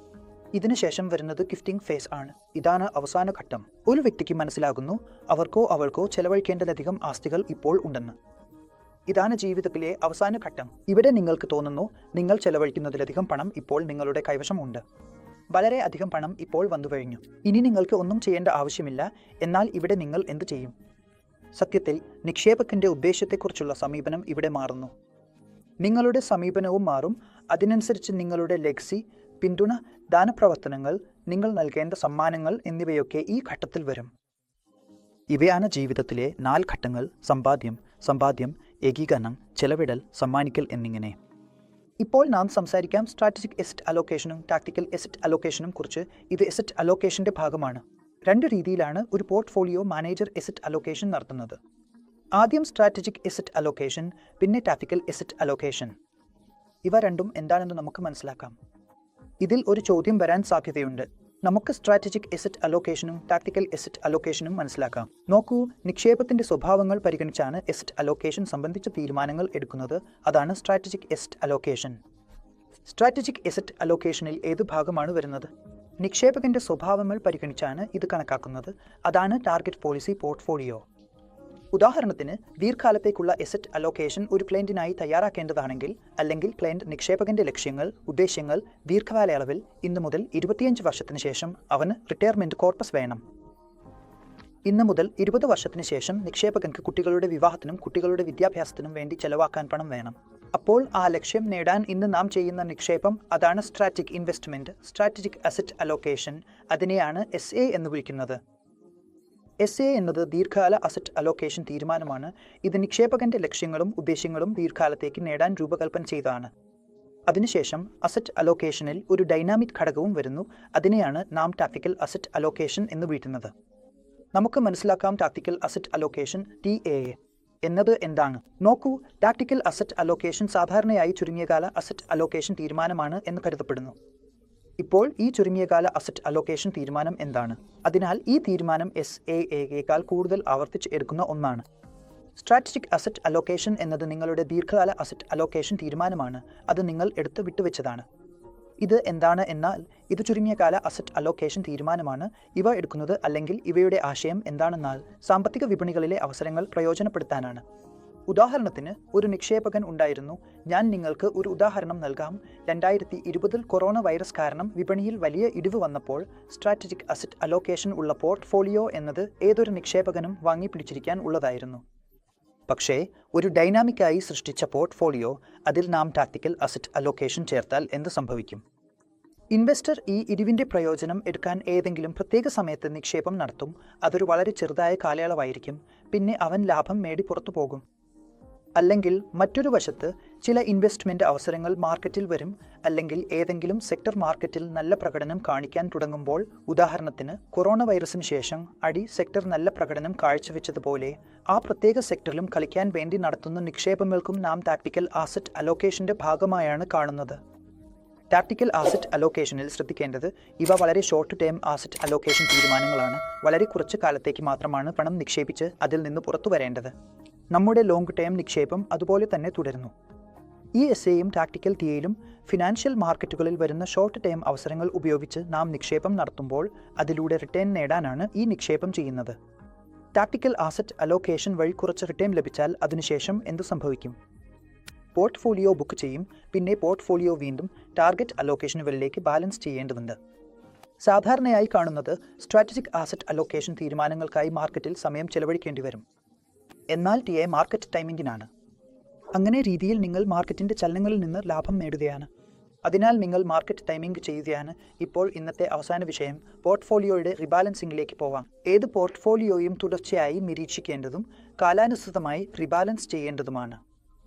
[SPEAKER 1] ഇതിനുശേഷം വരുന്നത് ഗിഫ്റ്റിംഗ് ഫേസ് ആണ്. ഇതാണ് അവസാന ഘട്ടം. ഒരു വ്യക്തിക്ക് മനസ്സിലാകുന്നു അവർക്കോ അവൾക്കോ ചെലവഴിക്കേണ്ടതിലധികം ആസ്തികൾ ഇപ്പോൾ ഉണ്ടെന്ന്. ഇതാണ് ജീവിതത്തിലെ അവസാന ഘട്ടം. ഇവിടെ നിങ്ങൾക്ക് തോന്നുന്നു നിങ്ങൾ ചെലവഴിക്കുന്നതിലധികം പണം ഇപ്പോൾ നിങ്ങളുടെ കൈവശമുണ്ട്. വളരെ അധികം പണം ഇപ്പോൾ വന്നു കഴിഞ്ഞു. ഇനി നിങ്ങൾക്ക് ഒന്നും ചെയ്യേണ്ട ആവശ്യമില്ല. എന്നാൽ ഇവിടെ നിങ്ങൾ എന്ത് ചെയ്യും? സത്യത്തിൽ നിക്ഷേപകന്റെ ഉദ്ദേശ്യത്തെക്കുറിച്ചുള്ള സമീപനം ഇവിടെ മാറുന്നു. നിങ്ങളുടെ സമീപനവും മാറും. അതിനനുസരിച്ച് നിങ്ങളുടെ ലെഗസി, പിന്തുണ, ദാനപ്രവർത്തനങ്ങൾ, നിങ്ങൾ നൽകേണ്ട സമ്മാനങ്ങൾ എന്നിവയൊക്കെ ഈ ഘട്ടത്തിൽ വരും. ഇവയാണ് ജീവിതത്തിലെ 4 ഘട്ടങ്ങൾ: സമ്പാദ്യം, ഏകീകരണം, ചെലവിടൽ, സമ്മാനിക്കൽ എന്നിങ്ങനെ. ഇപ്പോൾ നാം സംസാരിക്കാം സ്ട്രാറ്റജിക് എസറ്റ് അലോക്കേഷനും ടാക്ടിക്കൽ എസറ്റ് അലോക്കേഷനും കുറിച്ച്. ഇത് എസറ്റ് അലോക്കേഷന്റെ ഭാഗമാണ്. 2 രീതിയിലാണ് ഒരു പോർട്ട്ഫോളിയോ മാനേജർ എസറ്റ് അലോക്കേഷൻ നടത്തുന്നത്. ആദ്യം സ്ട്രാറ്റജിക് എസറ്റ് അലോക്കേഷൻ, പിന്നെ ടാക്ടിക്കൽ എസറ്റ് അലോക്കേഷൻ. ഇവ രണ്ടും എന്താണെന്ന് നമുക്ക് മനസ്സിലാക്കാം. ഇതിൽ ഒരു ചോദ്യം വരാൻ സാധ്യതയുണ്ട്. നമുക്ക് സ്ട്രാറ്റജിക് എസറ്റ് അലോക്കേഷനും ടാക്ടിക്കൽ എസറ്റ് അലോക്കേഷനും മനസ്സിലാക്കാം. നോക്കൂ, നിക്ഷേപത്തിന്റെ സ്വഭാവങ്ങൾ പരിഗണിച്ചാണ് എസറ്റ് അലോക്കേഷൻ സംബന്ധിച്ച തീരുമാനങ്ങൾ എടുക്കുന്നത്. അതാണ് സ്ട്രാറ്റജിക് എസറ്റ് അലോക്കേഷൻ. സ്ട്രാറ്റജിക് എസറ്റ് അലോക്കേഷനിൽ ഏത് ഭാഗമാണ് വരുന്നത്? നിക്ഷേപകന്റെ സ്വഭാവങ്ങൾ പരിഗണിച്ചാണ് ഇത് കണക്കാക്കുന്നത്. അതാണ് ടാർഗറ്റ് പോളിസി പോർട്ട്ഫോളിയോ. ഉദാഹരണത്തിന്, ദീർഘകാലത്തേക്കുള്ള എസറ്റ് അലോക്കേഷൻ ഒരു ക്ലയന്റിനായി തയ്യാറാക്കേണ്ടതാണെങ്കിൽ, അല്ലെങ്കിൽ ക്ലയന്റ് നിക്ഷേപകന്റെ ലക്ഷ്യങ്ങൾ, ഉദ്ദേശ്യങ്ങൾ ദീർഘകാലയളവിൽ 1 മുതൽ 25 വർഷത്തിന് ശേഷം അവന് റിട്ടയർമെന്റ് കോർപ്പസ് വേണം. 1 മുതൽ 20 വർഷത്തിന് ശേഷം നിക്ഷേപകർക്ക് കുട്ടികളുടെ വിവാഹത്തിനും കുട്ടികളുടെ വിദ്യാഭ്യാസത്തിനും വേണ്ടി ചെലവാക്കാൻ പണം വേണം. അപ്പോൾ ആ ലക്ഷ്യം നേടാൻ ഇന്ന് നാം ചെയ്യുന്ന നിക്ഷേപം, അതാണ് strategic investment, strategic asset allocation. അതിനെയാണ് SA എന്ന് വിളിക്കുന്നത്. SA എന്നത് ദീർഘകാല അസറ്റ് അലോക്കേഷൻ തീരുമാനമാണ്. ഇത് നിക്ഷേപകന്റെ ലക്ഷ്യങ്ങളും ഉദ്ദേശ്യങ്ങളും ദീർഘകാലത്തേക്ക് നേടാൻ രൂപകൽപ്പന ചെയ്തതാണ്. അതിനുശേഷം അസറ്റ് അലോക്കേഷനിൽ ഒരു ഡൈനാമിക് ഘടകവും വരുന്നു. അതിനെയാണ് നാം ടാക്ടിക്കൽ അസറ്റ് അലോക്കേഷൻ എന്ന് വിളിക്കുന്നത്. നമുക്ക് മനസ്സിലാക്കാം ടാക്ടിക്കൽ അസറ്റ് അലോക്കേഷൻ TAA എന്നത് എന്താണ്. നോക്കൂ, ടാക്ടിക്കൽ അസറ്റ് അലോക്കേഷൻ സാധാരണയായി ചുരുങ്ങിയകാല അസറ്റ് അലോക്കേഷൻ തീരുമാനമാണ് എന്ന് കരുതപ്പെടുന്നു. ഇപ്പോൾ ഈ ചുരുങ്ങിയകാല അസറ്റ് അലോക്കേഷൻ തീരുമാനം എന്താണ്? അതിനാൽ ഈ തീരുമാനം SAAയേക്കാൾ കൂടുതൽ ആവർത്തിച്ച് എടുക്കുന്ന ഒന്നാണ്. സ്ട്രാറ്റജിക് അസറ്റ് അലോക്കേഷൻ എന്നത് നിങ്ങളുടെ ദീർഘകാല അസറ്റ് അലോക്കേഷൻ തീരുമാനമാണ്. അത് നിങ്ങൾ എടുത്ത് വിട്ടുവെച്ചതാണ്. ഇത് എന്താണ് എന്നാൽ, ഇത് ചുരുങ്ങിയകാല അസറ്റ് അലോക്കേഷൻ തീരുമാനമാണ്. ഇവ എടുക്കുന്നത് അല്ലെങ്കിൽ ഇവയുടെ ആശയം എന്താണെന്നാൽ സാമ്പത്തിക വിപണികളിലെ അവസരങ്ങൾ പ്രയോജനപ്പെടുത്താനാണ്. ഉദാഹരണത്തിന്, ഒരു നിക്ഷേപകൻ ഉണ്ടായിരുന്നു. ഞാൻ നിങ്ങൾക്ക് ഒരു ഉദാഹരണം നൽകാം. 2020 കൊറോണ വൈറസ് കാരണം വിപണിയിൽ വലിയ ഇടിവ് വന്നപ്പോൾ സ്ട്രാറ്റജിക് അസറ്റ് അലോക്കേഷൻ ഉള്ള പോർട്ട്ഫോളിയോ എന്നത് ഏതൊരു നിക്ഷേപകനും വാങ്ങിപ്പിടിച്ചിരിക്കാൻ ഉള്ളതായിരുന്നു. പക്ഷേ ഒരു ഡൈനാമിക്കായി സൃഷ്ടിച്ച പോർട്ട്ഫോളിയോ അതിൽ നാം ടാക്ടിക്കൽ അസറ്റ് അലോക്കേഷൻ ചേർത്താൽ എന്ത് സംഭവിക്കും? ഇൻവെസ്റ്റർ ഈ ഇടിവിൻ്റെ പ്രയോജനം എടുക്കാൻ ഏതെങ്കിലും പ്രത്യേക സമയത്ത് നിക്ഷേപം നടത്തും. അതൊരു വളരെ ചെറുതായ കാലയളവായിരിക്കും. പിന്നെ അവൻ ലാഭം നേടി പുറത്തു പോകും. അല്ലെങ്കിൽ മറ്റൊരു വശത്ത് ചില ഇൻവെസ്റ്റ്മെൻറ്റ് അവസരങ്ങൾ മാർക്കറ്റിൽ വരും. അല്ലെങ്കിൽ ഏതെങ്കിലും സെക്ടർ മാർക്കറ്റിൽ നല്ല പ്രകടനം കാണിക്കാൻ തുടങ്ങുമ്പോൾ, ഉദാഹരണത്തിന് കൊറോണ വൈറസിന് ശേഷം സെക്ടർ നല്ല പ്രകടനം കാഴ്ചവെച്ചതുപോലെ ആ പ്രത്യേക സെക്ടറിലും കളിക്കാൻ വേണ്ടി നടത്തുന്ന നിക്ഷേപങ്ങൾക്കും നാം ടാക്ടിക്കൽ ആസറ്റ് അലോക്കേഷൻ്റെ ഭാഗമായാണ് കാണുന്നത്. ടാക്ടിക്കൽ ആസറ്റ് അലോക്കേഷനിൽ ശ്രദ്ധിക്കേണ്ടത് ഇവ വളരെ ഷോർട്ട് ടേം ആസറ്റ് അലോക്കേഷൻ തീരുമാനങ്ങളാണ്. വളരെ കുറച്ച് കാലത്തേക്ക് മാത്രമാണ് പണം നിക്ഷേപിച്ച് അതിൽ നിന്ന് പുറത്തു വരേണ്ടത്. നമ്മുടെ ലോങ് ടേം നിക്ഷേപം അതുപോലെ തന്നെ തുടരുന്നു. ഈ എസ്സേയും ടാക്ടിക്കൽ തിയയിലും ഫിനാൻഷ്യൽ മാർക്കറ്റുകളിൽ വരുന്ന ഷോർട്ട് ടേം അവസരങ്ങൾ ഉപയോഗിച്ച് നാം നിക്ഷേപം നടത്തുമ്പോൾ അതിലൂടെ റിട്ടേൺ നേടാനാണ് ഈ നിക്ഷേപം ചെയ്യുന്നത്. ടാക്ടിക്കൽ ആസറ്റ് അലോക്കേഷൻ വഴി കുറച്ച് റിട്ടേൺ ലഭിച്ചാൽ അതിനുശേഷം എന്ത് സംഭവിക്കും? പോർട്ട്ഫോളിയോ ബുക്ക് ചെയ്യും. പിന്നെ പോർട്ട്ഫോളിയോ വീണ്ടും ടാർഗറ്റ് അലോക്കേഷനുകളിലേക്ക് ബാലൻസ് ചെയ്യേണ്ടതുണ്ട്. സാധാരണയായി കാണുന്നത് സ്ട്രാറ്റജിക് ആസറ്റ് അലോക്കേഷൻ തീരുമാനങ്ങൾക്കായി മാർക്കറ്റിൽ സമയം ചെലവഴിക്കേണ്ടി വരും. എന്നാൽ ടിഎ മാർക്കറ്റ് ടൈമിംഗിനാണ്. അങ്ങനെ രീതിയിൽ നിങ്ങൾ മാർക്കറ്റിൻ്റെ ചലനങ്ങളിൽ നിന്ന് ലാഭം നേടുകയാണ്. അതിനാൽ നിങ്ങൾ മാർക്കറ്റ് ടൈമിംഗ് ചെയ്യുകയാണ്. ഇപ്പോൾ ഇന്നത്തെ അവസാന വിഷയം പോർട്ട്ഫോളിയോയുടെ റിബാലൻസിംഗിലേക്ക് പോവാം. ഏത് പോർട്ട്ഫോളിയോയും തുടർച്ചയായി നിരീക്ഷിക്കേണ്ടതും കാലാനുസൃതമായി റിബാലൻസ് ചെയ്യേണ്ടതുമാണ്.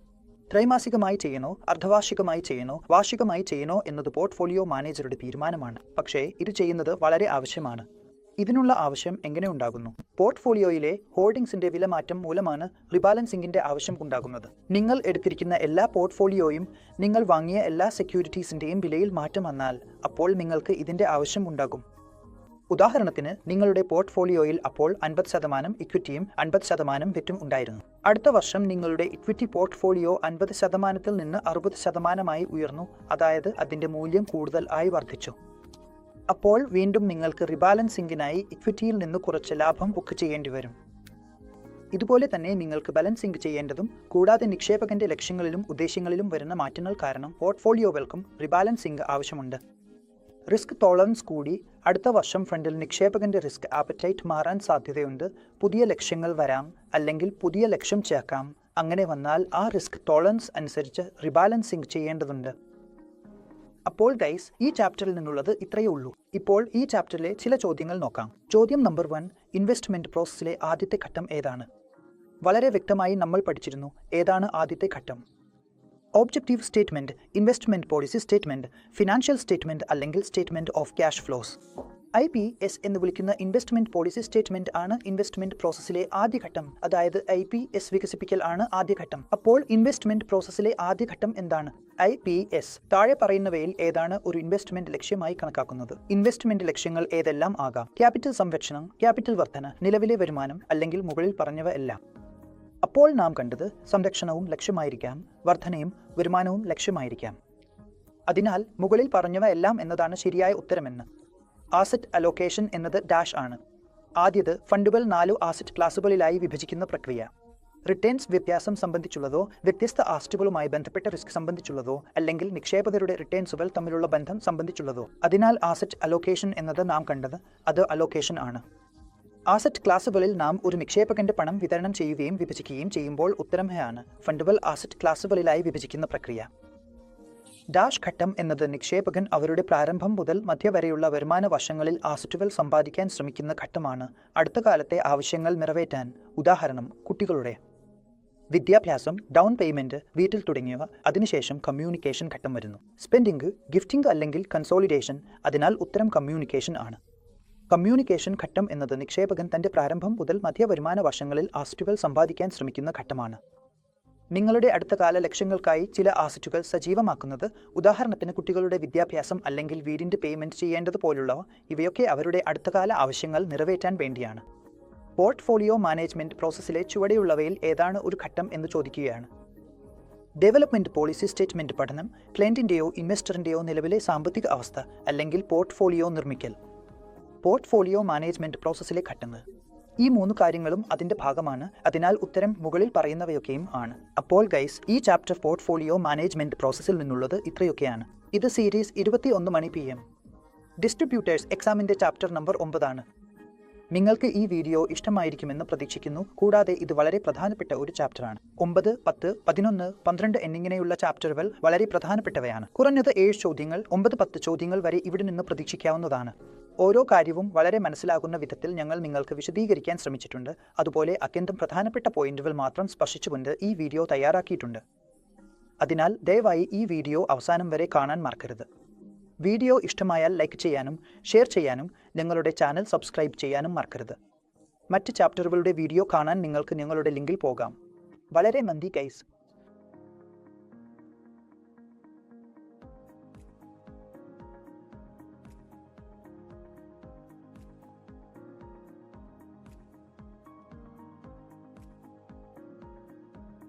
[SPEAKER 1] ത്രൈമാസികമായി ചെയ്യണോ, അർദ്ധവാർഷികമായി ചെയ്യണോ, വാർഷികമായി ചെയ്യണോ എന്നത് പോർട്ട്ഫോളിയോ മാനേജറുടെ തീരുമാനമാണ്. പക്ഷേ ഇത് ചെയ്യുന്നത് വളരെ ആവശ്യമാണ്. ഇതിനുള്ള ആവശ്യം എങ്ങനെ ഉണ്ടാകുന്നു? പോർട്ട്ഫോളിയോയിലെ ഹോൾഡിംഗ്സിന്റെ വിലമാറ്റം മൂലമാണ് റിബാലൻസിംഗിന്റെ ആവശ്യം ഉണ്ടാകുന്നത്. നിങ്ങൾ എടുത്തിരിക്കുന്ന എല്ലാ പോർട്ട്ഫോളിയോയും നിങ്ങൾ വാങ്ങിയ എല്ലാ സെക്യൂരിറ്റീസിന്റെയും വിലയിൽ മാറ്റം വന്നാൽ അപ്പോൾ നിങ്ങൾക്ക് ഇതിന്റെ ആവശ്യം ഉണ്ടാകും. ഉദാഹരണത്തിന് നിങ്ങളുടെ പോർട്ട്ഫോളിയോയിൽ അപ്പോൾ 50% ഇക്വിറ്റിയും 50% വെറ്റും ഉണ്ടായിരുന്നു. അടുത്ത വർഷം നിങ്ങളുടെ ഇക്വിറ്റി പോർട്ട്ഫോളിയോ 50%-ൽ നിന്ന് 60%-ആയി ഉയർന്നു. അതായത് അതിന്റെ മൂല്യം കൂടുതൽ ആയി വർദ്ധിച്ചു. അപ്പോൾ വീണ്ടും നിങ്ങൾക്ക് റിബാലൻസിംഗിനായി ഇക്വിറ്റിയിൽ നിന്ന് കുറച്ച് ലാഭം ബുക്ക് ചെയ്യേണ്ടി വരും. ഇതുപോലെ തന്നെ നിങ്ങൾക്ക് ബാലൻസിംഗ് ചെയ്യേണ്ടതും കൂടാതെ നിക്ഷേപകന്റെ ലക്ഷ്യങ്ങളിലും ഉദ്ദേശ്യങ്ങളിലും വരുന്ന മാറ്റങ്ങൾ കാരണം പോർട്ട്ഫോളിയോകൾക്കും റിബാലൻസിംഗ് ആവശ്യമുണ്ട്. റിസ്ക് ടോളറൻസ് കൂടി. അടുത്ത വർഷം ഫ്രണ്ടിൽ നിക്ഷേപകന്റെ റിസ്ക് ആപ്പറ്റൈറ്റ് മാറാൻ സാധ്യതയുണ്ട്. പുതിയ ലക്ഷ്യങ്ങൾ വരാം, അല്ലെങ്കിൽ പുതിയ ലക്ഷ്യം ചേർക്കാം. അങ്ങനെ വന്നാൽ ആ റിസ്ക് ടോളറൻസ് അനുസരിച്ച് റിബാലൻസിംഗ് ചെയ്യേണ്ടതുണ്ട്. അപ്പോൾ ഗൈസ്, ഈ ചാപ്റ്ററിൽ നിന്നുള്ളത് ഇത്രയേ ഉള്ളൂ. ഇപ്പോൾ ഈ ചാപ്റ്ററിലെ ചില ചോദ്യങ്ങൾ നോക്കാം. ചോദ്യം നമ്പർ 1, ഇൻവെസ്റ്റ്മെന്റ് പ്രോസസ്സിലെ ആദ്യത്തെ ഘട്ടം ഏതാണ്? വളരെ വ്യക്തമായി നമ്മൾ പഠിച്ചിരുന്നു. ഏതാണ് ആദ്യത്തെ ഘട്ടം? Objective statement, investment policy statement, financial statement അല്ലെങ്കിൽ statement of cash flows. IPS എന്ന് വിളിക്കുന്ന ഇൻവെസ്റ്റ്മെന്റ് പോളിസി സ്റ്റേറ്റ്മെന്റ് ആണ് ഇൻവെസ്റ്റ്മെന്റ് പ്രോസസ്സിലെ ആദ്യഘട്ടം. അതായത് IPS വികസിപ്പിക്കൽ ആണ് ആദ്യഘട്ടം. അപ്പോൾ ഇൻവെസ്റ്റ്മെന്റ് പ്രോസസ്സിലെ ആദ്യഘട്ടം എന്താണ്? IPS. താഴെ പറയുന്നവയിൽ ഏതാണ് ഒരു ഇൻവെസ്റ്റ്മെന്റ് ലക്ഷ്യമായി കണക്കാക്കുന്നത്? ഇൻവെസ്റ്റ്മെന്റ് ലക്ഷ്യങ്ങൾ ഏതെല്ലാം ആകാം? ക്യാപിറ്റൽ സംരക്ഷണം, ക്യാപിറ്റൽ വർധന, നിലവിലെ വരുമാനം, അല്ലെങ്കിൽ മുകളിൽ പറഞ്ഞവ എല്ലാം. അപ്പോൾ നാം കണ്ടത് സംരക്ഷണവും ലക്ഷ്യമായിരിക്കാം, വർധനയും വരുമാനവും ലക്ഷ്യമായിരിക്കാം. അതിനാൽ മുകളിൽ പറഞ്ഞവ എല്ലാം എന്നതാണ് ശരിയായ ഉത്തരമെന്ന്. ആസറ്റ് അലോക്കേഷൻ എന്നത് ഡാഷ് ആണ്. ആദ്യത് ഫണ്ടുകൾ 4 ആസറ്റ് ക്ലാസുകളിലായി വിഭജിക്കുന്ന പ്രക്രിയ. റിട്ടേൺസ് വ്യത്യാസം സംബന്ധിച്ചുള്ളതോ, വ്യത്യസ്ത ആസ്റ്റുകളുമായി ബന്ധപ്പെട്ട റിസ്ക് സംബന്ധിച്ചുള്ളതോ, അല്ലെങ്കിൽ നിക്ഷേപകരുടെ റിട്ടേൺസുകൾ തമ്മിലുള്ള ബന്ധം സംബന്ധിച്ചുള്ളതോ. അതിനാൽ ആസറ്റ് അലോക്കേഷൻ എന്നത് നാം കണ്ടത് അത് അലോക്കേഷൻ ആണ്. ആസറ്റ് ക്ലാസുകളിൽ നാം ഒരു നിക്ഷേപകന്റെ പണം വിതരണം ചെയ്യുകയും വിഭജിക്കുകയും ചെയ്യുമ്പോൾ ഉത്തരം ആണ് ഫണ്ടുകൾ ആസറ്റ് ക്ലാസുകളിലായി വിഭജിക്കുന്ന പ്രക്രിയ. ഡാഷ് ഘട്ടം എന്നത് നിക്ഷേപകൻ അവരുടെ പ്രാരംഭം മുതൽ മധ്യ വരെയുള്ള വരുമാന വർഷങ്ങളിൽ ആസറ്റുകൾ സമ്പാദിക്കാൻ ശ്രമിക്കുന്ന ഘട്ടമാണ്. അടുത്ത കാലത്തെ ആവശ്യങ്ങൾ നിറവേറ്റാൻ, ഉദാഹരണം കുട്ടികളുടെ വിദ്യാഭ്യാസം, ഡൗൺ പേയ്മെന്റ്, വീട്ടിൽ തുടങ്ങിയവ. അതിനുശേഷം കമ്മ്യൂണിക്കേഷൻ ഘട്ടം വരുന്നു. സ്പെൻഡിംഗ്, ഗിഫ്റ്റിംഗ് അല്ലെങ്കിൽ കൺസോളിഡേഷൻ. അതിനാൽ ഉത്തരം കമ്മ്യൂണിക്കേഷൻ ആണ്. കമ്മ്യൂണിക്കേഷൻ ഘട്ടം എന്നത് നിക്ഷേപകൻ തന്റെ പ്രാരംഭം മുതൽ മധ്യ വരുമാന വർഷങ്ങളിൽ ആസറ്റുകൾ സമ്പാദിക്കാൻ ശ്രമിക്കുന്ന ഘട്ടമാണ്. നിങ്ങളുടെ അടുത്തകാല ലക്ഷ്യങ്ങൾക്കായി ചില ആസറ്റുകൾ സജീവമാക്കുന്നത്, ഉദാഹരണത്തിന് കുട്ടികളുടെ വിദ്യാഭ്യാസം അല്ലെങ്കിൽ വീടിന്റെ പേയ്മെന്റ് ചെയ്യേണ്ടതുപോലുള്ളവ. ഇവയൊക്കെ അവരുടെ അടുത്തകാല ആവശ്യങ്ങൾ നിറവേറ്റാൻ വേണ്ടിയാണ്. പോർട്ട്ഫോളിയോ മാനേജ്മെന്റ് പ്രോസസ്സിലെ ചുവടെയുള്ളവയിൽ ഏതാണ് ഒരു ഘട്ടം എന്ന് ചോദിക്കുകയാണ്. ഡെവലപ്മെന്റ് പോളിസി സ്റ്റേറ്റ്മെന്റ് പഠനം, ക്ലയന്റിന്റെയോ ഇൻവെസ്റ്ററിന്റെയോ നിലവിലെ സാമ്പത്തിക അവസ്ഥ, അല്ലെങ്കിൽ പോർട്ട്ഫോളിയോ നിർമ്മിക്കൽ. പോർട്ട്ഫോളിയോ മാനേജ്മെന്റ് പ്രോസസ്സിലെ ഘട്ടങ്ങൾ. ഈ 3 കാര്യങ്ങളും അതിന്റെ ഭാഗമാണ്. അതിനാൽ ഉത്തരം മുകളിൽ പറയുന്നവയൊക്കെയും ആണ്. അപ്പോൾ ഗൈസ്, ഈ ചാപ്റ്റർ പോർട്ട്ഫോളിയോ മാനേജ്മെന്റ് പ്രോസസ്സിൽ നിന്നുള്ളത് ഇത്രയൊക്കെയാണ്. ഇത് സീരീസ് 21 മണി PM. ഡിസ്ട്രിബ്യൂട്ടേഴ്സ് എക്സാമിന്റെ ചാപ്റ്റർ നമ്പർ 9 ആണ്. നിങ്ങൾക്ക് ഈ വീഡിയോ ഇഷ്ടമായിരിക്കുമെന്ന് പ്രതീക്ഷിക്കുന്നു. കൂടാതെ ഇത് വളരെ പ്രധാനപ്പെട്ട ഒരു ചാപ്റ്ററാണ്. 9, 10, 11, 12 എന്നിങ്ങനെയുള്ള ചാപ്റ്ററുകൾ വളരെ പ്രധാനപ്പെട്ടവയാണ്. കുറഞ്ഞത് 7 ചോദ്യങ്ങൾ, 9, 10 ചോദ്യങ്ങൾ വരെ ഇവിടെ നിന്ന് പ്രതീക്ഷിക്കാവുന്നതാണ്. ഓരോ കാര്യവും വളരെ മനസ്സിലാകുന്ന വിധത്തിൽ ഞങ്ങൾ നിങ്ങൾക്ക് വിശദീകരിക്കാൻ ശ്രമിച്ചിട്ടുണ്ട്. അതുപോലെ അത്യന്തം പ്രധാനപ്പെട്ട പോയിന്റുകൾ മാത്രം സ്പർശിച്ചുകൊണ്ട് ഈ വീഡിയോ തയ്യാറാക്കിയിട്ടുണ്ട്. അതിനാൽ ദയവായി ഈ വീഡിയോ അവസാനം വരെ കാണാൻ മറക്കരുത്. വീഡിയോ ഇഷ്ടമായാൽ ലൈക്ക് ചെയ്യാനും ഷെയർ ചെയ്യാനും ഞങ്ങളുടെ ചാനൽ സബ്സ്ക്രൈബ് ചെയ്യാനും മറക്കരുത്. മറ്റ് ചാപ്റ്ററുകളുടെ വീഡിയോ കാണാൻ നിങ്ങൾക്ക് ഞങ്ങളുടെ ലിങ്കിൽ പോകാം. വളരെ നന്ദി ഗൈസ്.